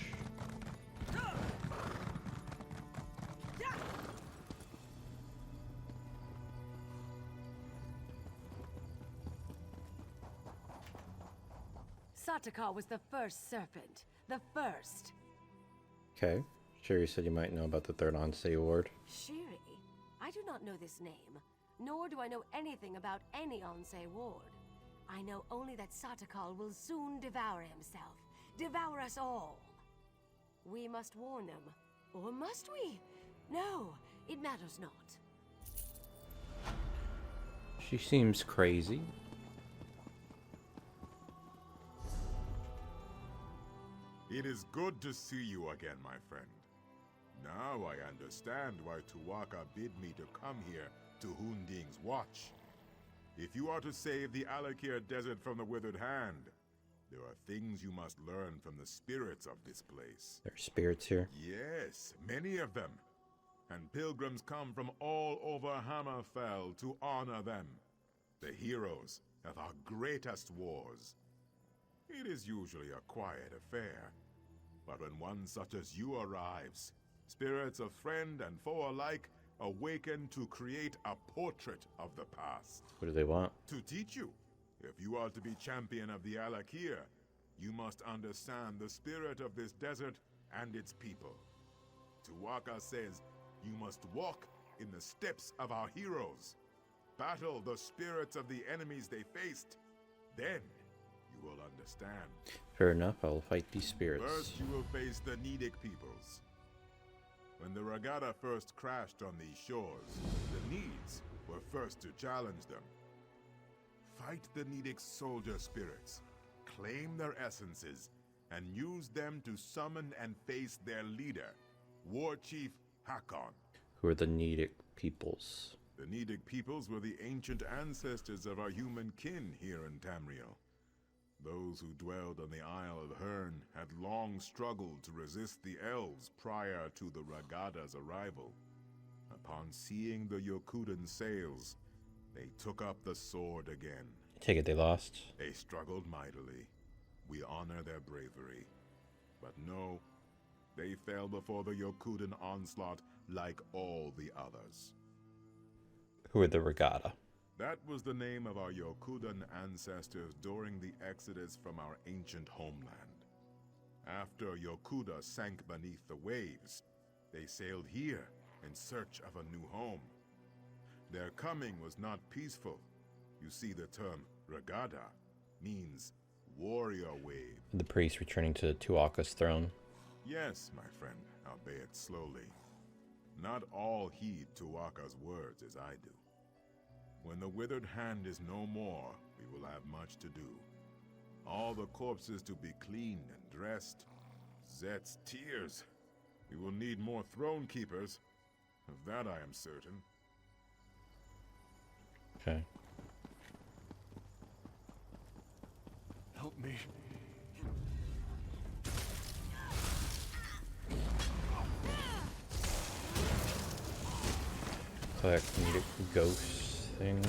Sataka was the first serpent. The first. Okay. Sherry said you might know about the third Ansei Ward. Shiri? I do not know this name. Nor do I know anything about any Ansei Ward. I know only that Satakal will soon devour himself. Devour us all. We must warn them. Or must we? No, it matters not. She seems crazy. It is good to see you again, my friend. Now I understand why Tuwaka bid me to come here to Hunding's Watch. If you are to save the Alakir Desert from the Withered Hand, there are things you must learn from the spirits of this place. There are spirits here? Yes, many of them. And pilgrims come from all over Hammerfell to honor them, the heroes of our greatest wars. It is usually a quiet affair, But when one such as you arrives, spirits of friend and foe alike awaken to create a portrait of the past. What do they want? To teach you. If you are to be champion of the Alakir, you must understand the spirit of this desert and its people. Tuwaka says you must walk in the steps of our heroes. Battle the spirits of the enemies they faced. Then you will understand. Fair enough, I will fight these spirits. First, you will face the Nidic peoples. When the Regatta first crashed on these shores, the Needs were first to challenge them. Fight the Nidic soldier spirits, claim their essences, and use them to summon and face their leader, War Chief Hakon. Who are the Nidic peoples? The Nidic peoples were the ancient ancestors of our human kin here in Tamriel. Those who dwelled on the Isle of Hern had long struggled to resist the elves prior to the Regatta's arrival. Upon seeing the Yokudan sails, they took up the sword again. I take it they lost? They struggled mightily. We honor their bravery. But no, they fell before the Yokudan onslaught like all the others. Who are the Regatta? That was the name of our Yokudan ancestors during the exodus from our ancient homeland. After Yokuda sank beneath the waves, they sailed here in search of a new home. Their coming was not peaceful. You see, the term Regatta means warrior wave. The priest returning to Tuaka's throne. Yes, my friend, albeit slowly. Not all heed Tuaka's words as I do. When the withered hand is no more, we will have much to do. All the corpses to be cleaned and dressed. Zet's tears. We will need more throne keepers. Of that I am certain. Okay. Help me. Collect Nidic ghost thing.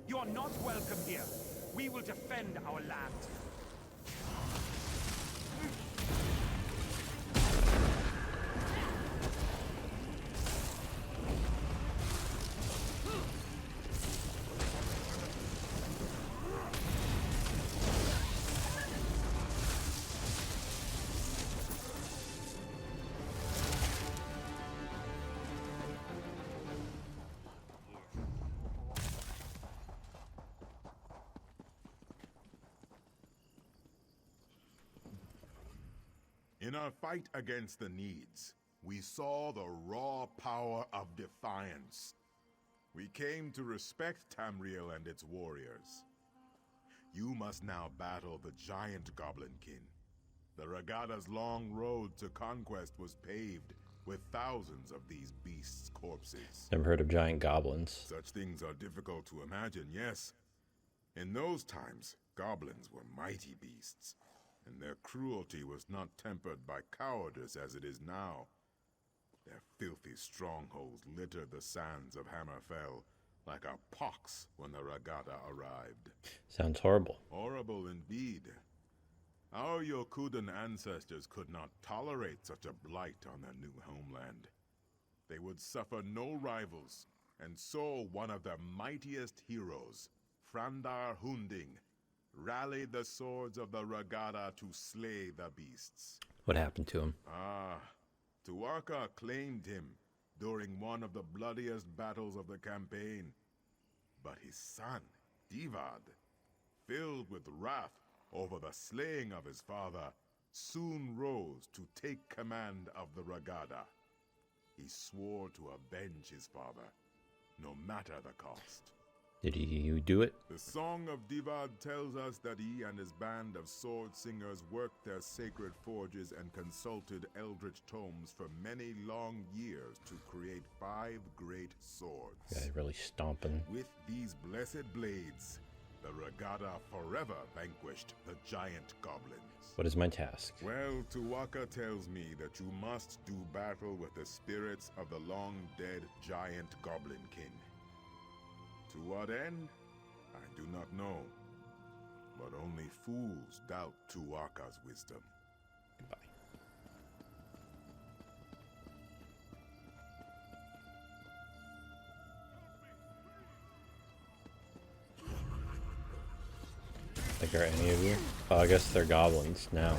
You are not welcome here. We will defend our land. In our fight against the Needs, we saw the raw power of defiance. We came to respect Tamriel and its warriors. You must now battle the giant Goblinkin. The Regatta's long road to conquest was paved with thousands of these beasts' corpses. Never heard of giant goblins. Such things are difficult to imagine, yes. In those times, goblins were mighty beasts, and their cruelty was not tempered by cowardice as it is now. Their filthy strongholds littered the sands of Hammerfell like a pox when the Regatta arrived. Sounds horrible. Horrible indeed. Our Yokudan ancestors could not tolerate such a blight on their new homeland. They would suffer no rivals, and so one of their mightiest heroes, Frandar Hunding, rallied the swords of the Regatta to slay the beasts. What happened to him? Tuaka claimed him during one of the bloodiest battles of the campaign. But his son, Divad, filled with wrath over the slaying of his father, soon rose to take command of the Regatta. He swore to avenge his father, no matter the cost. Did you do it? The Song of Divad tells us that he and his band of sword singers worked their sacred forges and consulted eldritch tomes for many long years to create 5 great swords. Yeah, really stomping. With these blessed blades, the Regatta forever vanquished the giant goblins. What is my task? Well, Tuwaka tells me that you must do battle with the spirits of the long-dead giant goblin king. To what end? I do not know. But only fools doubt Tuwaka's wisdom. Goodbye. Like, are any of you? Oh, I guess they're goblins now.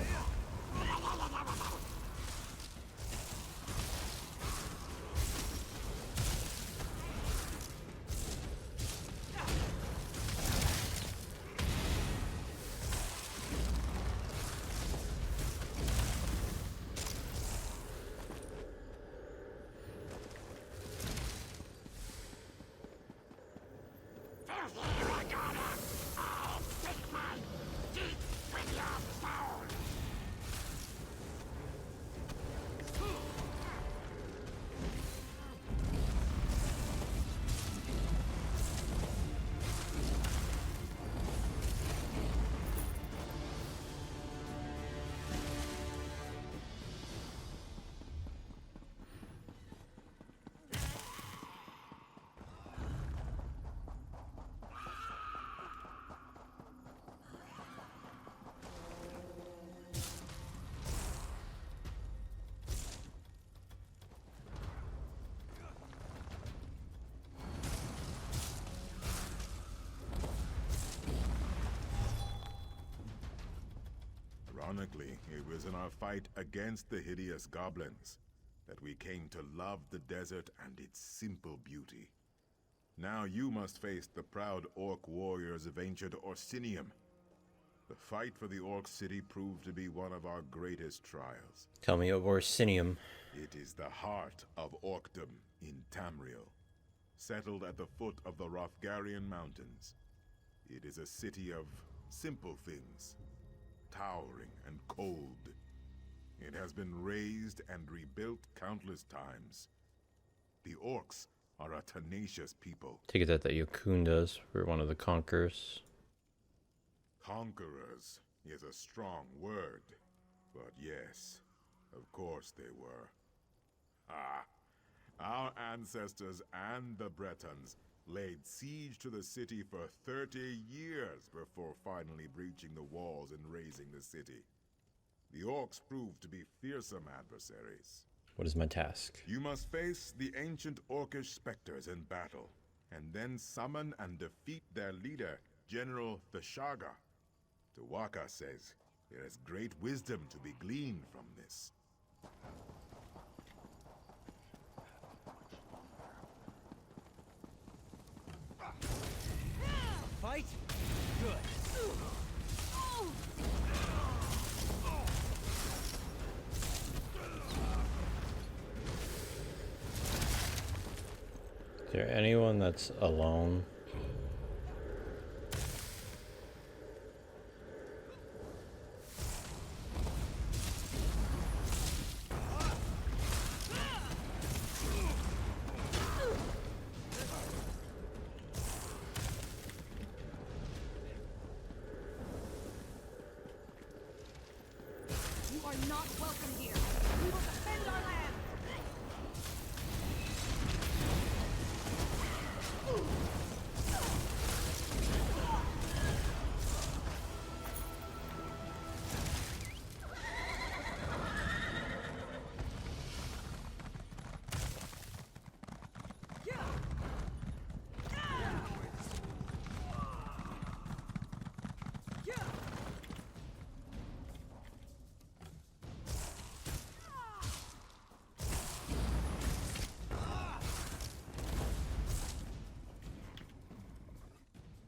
Ironically, it was in our fight against the hideous goblins that we came to love the desert and its simple beauty. Now you must face the proud orc warriors of ancient Orsinium. The fight for the orc city proved to be one of our greatest trials. Tell me of Orsinium. It is the heart of Orcdom in Tamriel, settled at the foot of the Rothgarian Mountains. It is a city of simple things, towering and cold. It has been razed and rebuilt countless times. The orcs are a tenacious people. Take it that the Yokundas were one of the conquerors. Conquerors is a strong word, but yes, of course they were. Our ancestors and the Bretons laid siege to the city for 30 years before finally breaching the walls and razing the city. The orcs proved to be fearsome adversaries. What is my task? You must face the ancient orcish specters in battle, and then summon and defeat their leader, General Thashaga. Tuwaka says there is great wisdom to be gleaned from this. Fight? Good. Is there anyone that's alone? You are not welcome here. We will defend our land.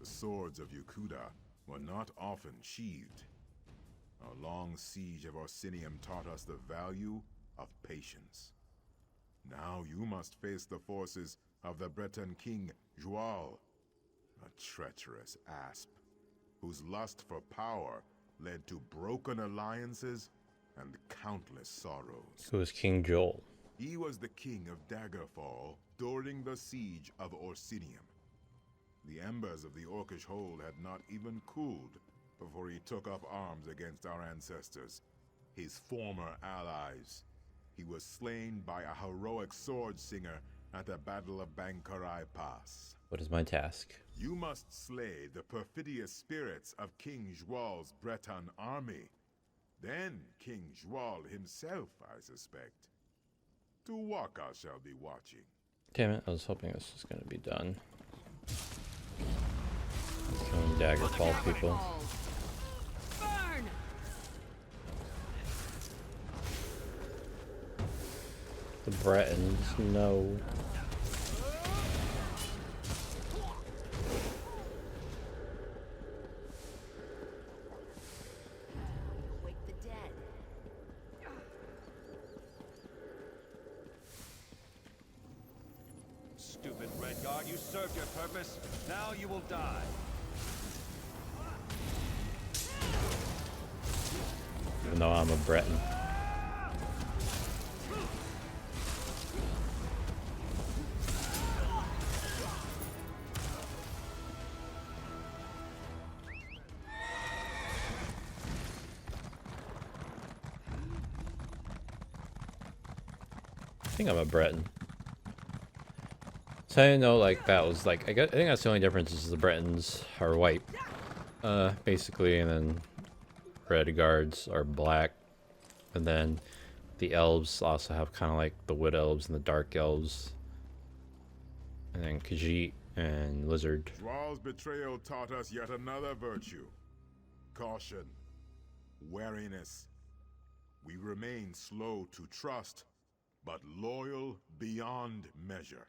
The swords of Yukuda were not often sheathed. Our long siege of Orsinium taught us the value of patience. Now you must face the forces of the Breton king, Jual. A treacherous asp, whose lust for power led to broken alliances and countless sorrows. Who was King Joel? He was the king of Daggerfall during the siege of Orsinium. The embers of the Orcish hold had not even cooled before he took up arms against our ancestors, his former allies. He was slain by a heroic sword singer at the Battle of Bankarai Pass. What is my task? You must slay the perfidious spirits of King Jwal's Breton army. Then King Jwal himself, I suspect. Tuwaka shall be watching. Damn it, I was hoping this was going to be done. Killing Daggerfall people. Burn! The Bretons, no. Wake the dead. Stupid Redguard, you served your purpose. Now you will die. Even though I'm a Breton. I think I'm a Breton. So I didn't know like that was like I think that's the only difference is the Bretons are white, basically, and then red guards are black, and then the elves also have kind of like the wood elves and the dark elves, and then Khajiit and lizard. Jwal's betrayal taught us yet another virtue: caution, wariness. We remain slow to trust, but loyal beyond measure.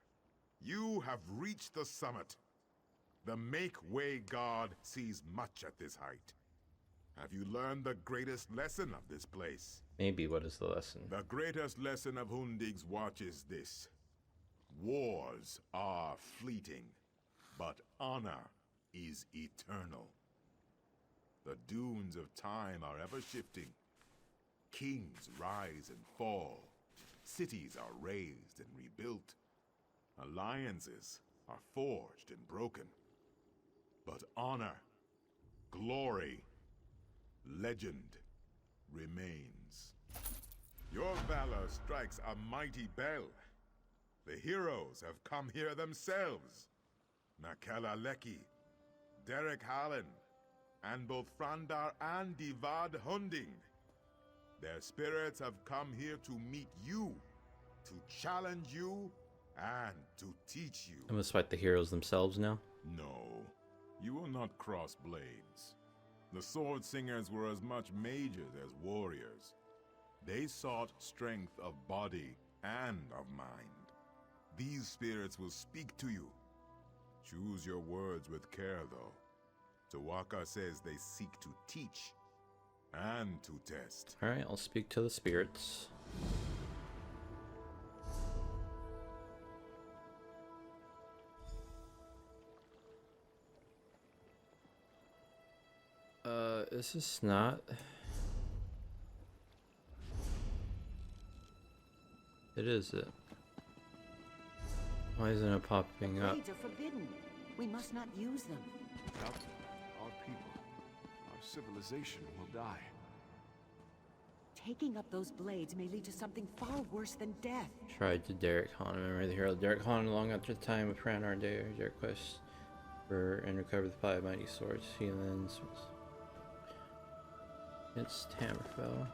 You have reached the summit. The Make-Way God sees much at this height. Have you learned the greatest lesson of this place? Maybe. What is the lesson? The greatest lesson of Hundig's watch is this: wars are fleeting, but honor is eternal. The dunes of time are ever shifting. Kings rise and fall. Cities are raised and rebuilt. Alliances are forged and broken. But honor, glory, legend remains. Your valor strikes a mighty bell. The heroes have come here themselves. Nakela Leki, Derek Hallen, and both Frandar and Divad Hunding. Their spirits have come here to meet you, to challenge you, and to teach you. I must fight the heroes themselves now? No, you will not cross blades. The sword singers were as much mages as warriors. They sought strength of body and of mind. These spirits will speak to you. Choose your words with care, though. Tuwaka says they seek to teach and to test. Alright, I'll speak to the spirits. Is this not? It is it. Why isn't it popping up? Blades are forbidden. We must not use them. Without them, our people, our civilization will die. Taking up those blades may lead to something far worse than death. Tried to Derek Hahn, remember the hero Derek Hahn long after the time of Franar and their quest for and recover the 5 mighty swords. He then it's Tammerfell.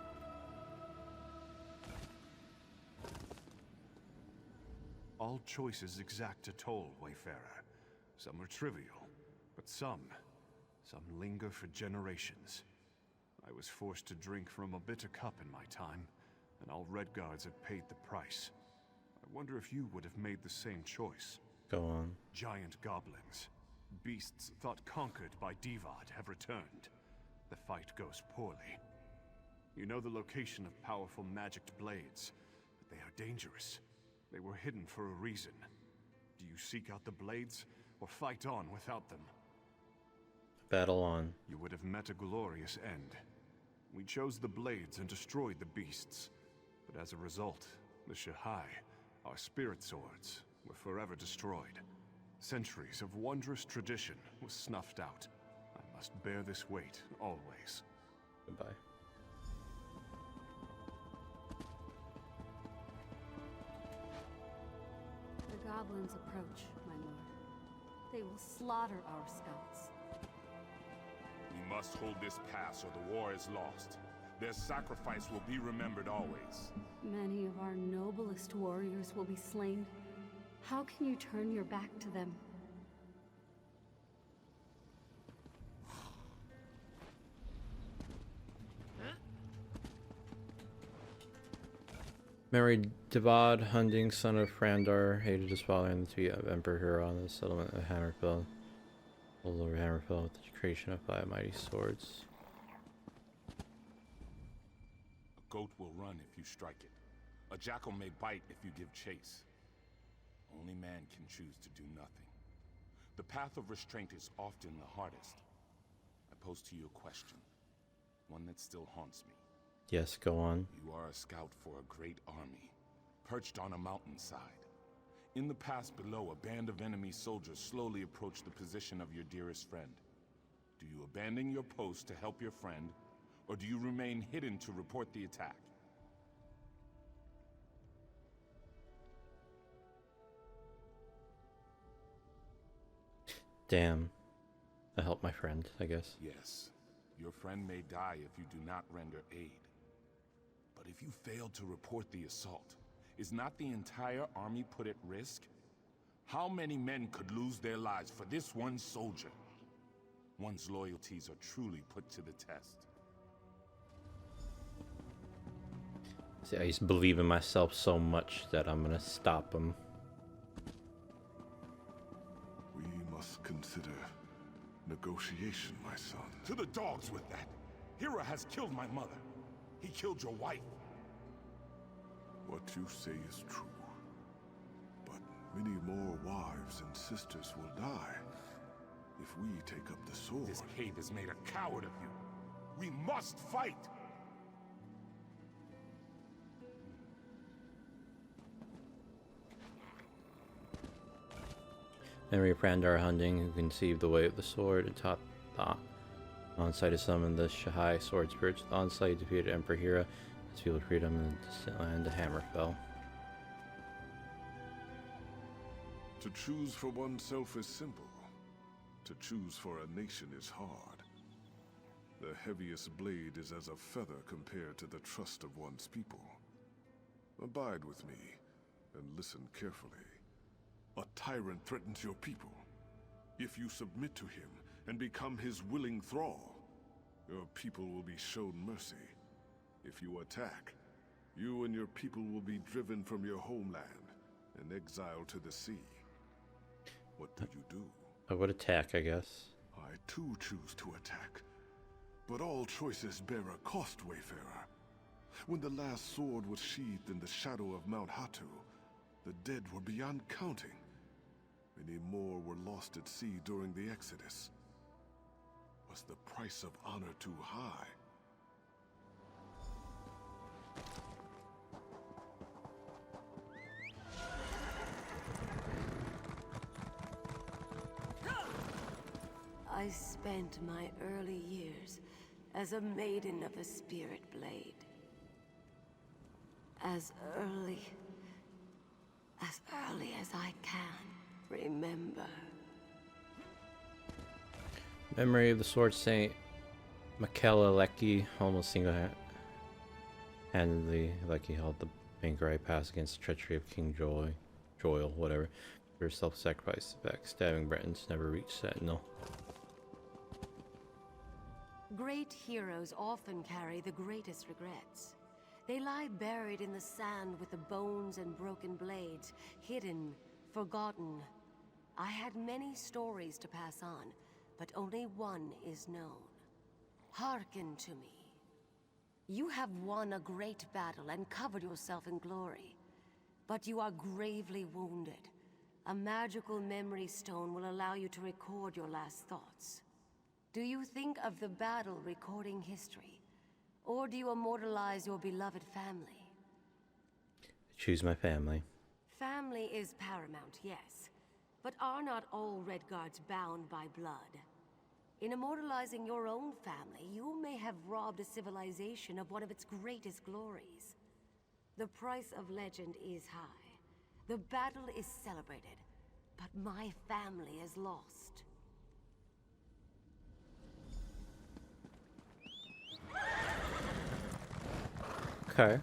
All choices exact a toll, Wayfarer. Some are trivial, but some linger for generations. I was forced to drink from a bitter cup in my time, and all Redguards have paid the price. I wonder if you would have made the same choice. Go on. Giant goblins, beasts thought conquered by Divad, have returned. The fight goes poorly. You know the location of powerful magicked blades, but they are dangerous. They were hidden for a reason. Do you seek out the blades, or fight on without them. Battle on. You would have met a glorious end. We chose the blades and destroyed the beasts. But as a result, the Shahai, our spirit swords, were forever destroyed. Centuries of wondrous tradition was snuffed out. I must bear this weight, always. Goodbye. The goblins approach, my lord. They will slaughter our scouts. We must hold this pass or the war is lost. Their sacrifice will be remembered always. Many of our noblest warriors will be slain. How can you turn your back to them? Married Devad, Hunding, son of Frandar, hated his father and to be Emperor Hero on the settlement of Hammerfell. Ruled over Hammerfell with the creation of 5 mighty swords. A goat will run if you strike it. A jackal may bite if you give chase. Only man can choose to do nothing. The path of restraint is often the hardest. I pose to you a question, one that still haunts me. Yes, go on. You are a scout for a great army, perched on a mountainside. In the pass below, a band of enemy soldiers slowly approach the position of your dearest friend. Do you abandon your post to help your friend, or do you remain hidden to report the attack? Damn. I helped my friend, I guess. Yes. Your friend may die if you do not render aid. But if you fail to report the assault, is not the entire army put at risk? How many men could lose their lives for this one soldier? One's loyalties are truly put to the test. See, I used to believe in myself so much that I'm gonna stop him. We must consider negotiation, my son. To the dogs with that! Hera has killed my mother. He killed your wife. What you say is true. But many more wives and sisters will die if we take up the sword. This cave has made a coward of you. We must fight! Memory of Frandar Hunding, who conceived the way of the sword and taught the Onsite to summon the Shahai sword spirits. The Onsite defeated Emperor Hera, his people freedom in the distant land of Hammerfell. To choose for oneself is simple. To choose for a nation is hard. The heaviest blade is as a feather compared to the trust of one's people. Abide with me and listen carefully. A tyrant threatens your people. If you submit to him and become his willing thrall, your people will be shown mercy. If you attack, you and your people will be driven from your homeland and exiled to the sea. What do you do? I would attack, I guess. I too choose to attack. But all choices bear a cost, Wayfarer. When the last sword was sheathed in the shadow of Mount Hatu, the dead were beyond counting. Many more were lost at sea during the Exodus. Was the price of honor too high? I spent my early years as a maiden of the Spirit Blade. As early as I can remember. Memory of the Sword Saint Michaela Leckie, almost single-handedly, Leckie held the Bankerai Pass against the treachery of King Joyle, whatever. Her self-sacrifice, backstabbing Bretons never reached Sentinel. Great heroes often carry the greatest regrets. They lie buried in the sand with the bones and broken blades, hidden, forgotten. I had many stories to pass on, but only one is known. Hearken to me. You have won a great battle and covered yourself in glory, but you are gravely wounded. A magical memory stone will allow you to record your last thoughts. Do you think of the battle recording history? Or do you immortalize your beloved family? Choose my family. Family is paramount, yes. But are not all Redguards bound by blood? In immortalizing your own family, you may have robbed a civilization of one of its greatest glories. The price of legend is high. The battle is celebrated, but my family is lost. Okay.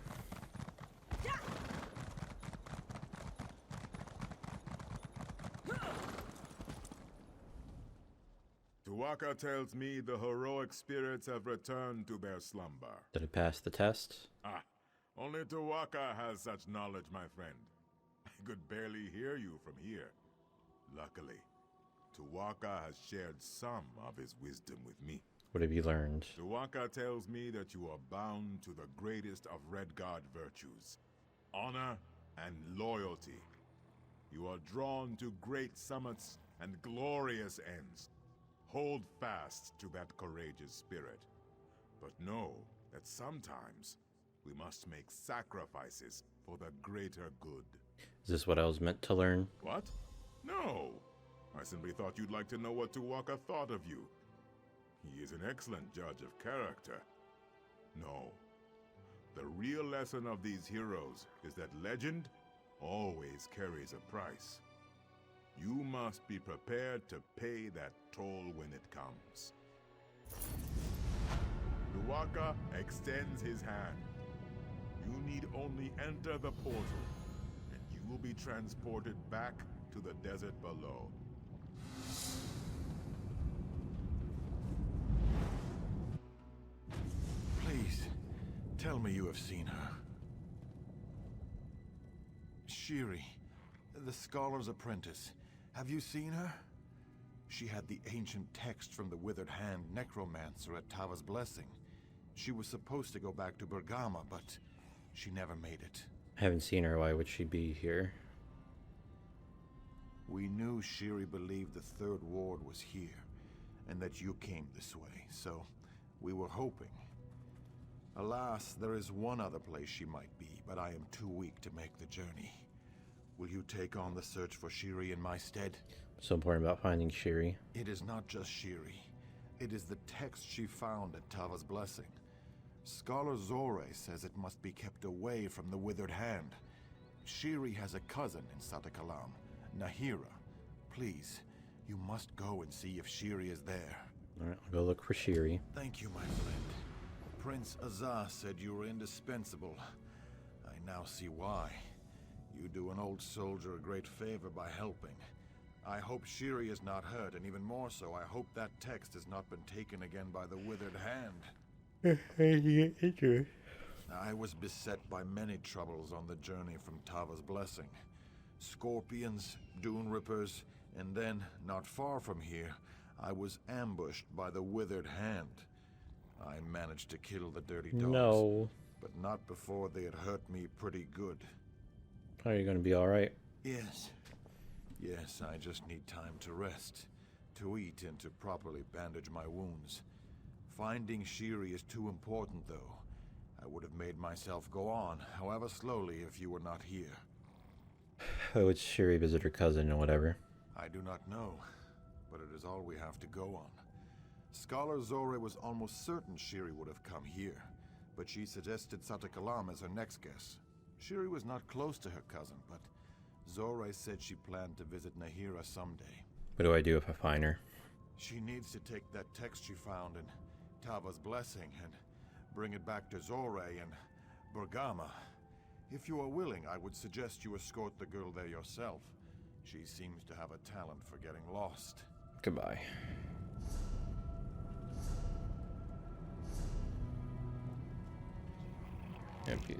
Tuwaka tells me the heroic spirits have returned to their slumber. Did it pass the test? Ah, only Tuwaka has such knowledge, my friend. I could barely hear you from here. Luckily, Tuwaka has shared some of his wisdom with me. What have you learned? Tuwaka tells me that you are bound to the greatest of Redguard virtues, honor and loyalty. You are drawn to great summits and glorious ends. Hold fast to that courageous spirit. But know that sometimes we must make sacrifices for the greater good. Is this what I was meant to learn? What? No. I simply thought you'd like to know what Tuwaka thought of you. He is an excellent judge of character. No. The real lesson of these heroes is that legend always carries a price. You must be prepared to pay that toll when it comes. Tuwaka extends his hand. You need only enter the portal, and you will be transported back to the desert below. Please, tell me you have seen her. Shiri, the scholar's apprentice. Have you seen her? She had the ancient text from the Withered Hand necromancer at Tava's Blessing. She was supposed to go back to Bergama, but she never made it. I haven't seen her. Why would she be here? We knew Shiri believed the Third Ward was here, and that you came this way, so we were hoping. Alas, there is one other place she might be, but I am too weak to make the journey. Will you take on the search for Shiri in my stead? What's so important about finding Shiri? It is not just Shiri. It is the text she found at Tava's Blessing. Scholar Zore says it must be kept away from the Withered Hand. Shiri has a cousin in Satakalam, Nahira. Please, you must go and see if Shiri is there. Alright, I'll go look for Shiri. Thank you, my friend. Prince Azaz said you were indispensable. I now see why. You do an old soldier a great favor by helping. I hope Shiri is not hurt, and even more so, I hope that text has not been taken again by the Withered Hand. I was beset by many troubles on the journey from Tava's Blessing. Scorpions, Dune Rippers, and then, not far from here, I was ambushed by the Withered Hand. I managed to kill the dirty dogs. No. But not before they had hurt me pretty good. Are you going to be alright? Yes. Yes, I just need time to rest, to eat, and to properly bandage my wounds. Finding Shiri is too important, though. I would have made myself go on, however slowly, if you were not here. Oh, it's Shiri visit her cousin or whatever. I do not know, but it is all we have to go on. Scholar Zore was almost certain Shiri would have come here, but she suggested Satakalam as her next guess. Shiri was not close to her cousin, but Zore said she planned to visit Nahira someday. What do I do if I find her? She needs to take that text she found in Tava's Blessing and bring it back to Zore and Bergama. If you are willing, I would suggest you escort the girl there yourself. She seems to have a talent for getting lost. Goodbye.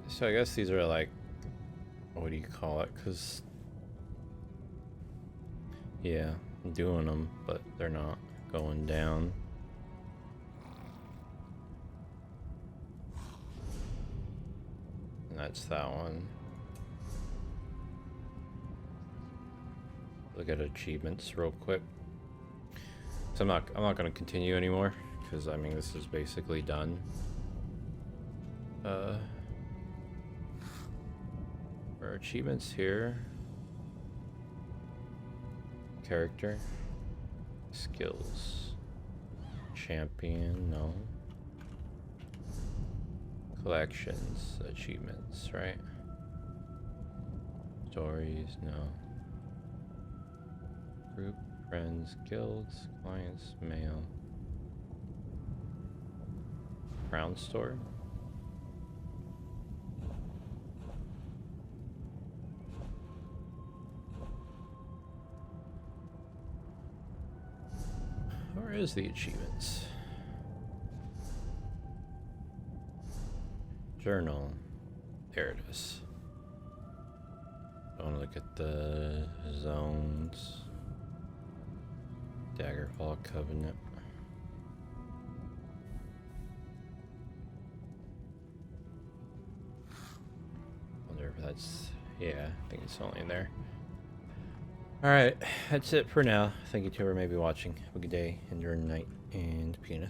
So I guess these are like, what do you call it? Because, yeah, I'm doing them, but they're not going down. And that's that one. look at achievements real quick. So I'm not gonna continue anymore because I mean this is basically done. For achievements here, character, skills, champion, no. Collections, achievements, right? Stories, no. Group, friends, guilds, clients, mail. Crown store? Where is the achievements? Journal. There it is. I want to look at the zones. Daggerfall Covenant. Wonder if that's... yeah, I think it's only in there. Alright, that's it for now. Thank you to whoever may be watching. Have a good day, enjoy your night, and penis.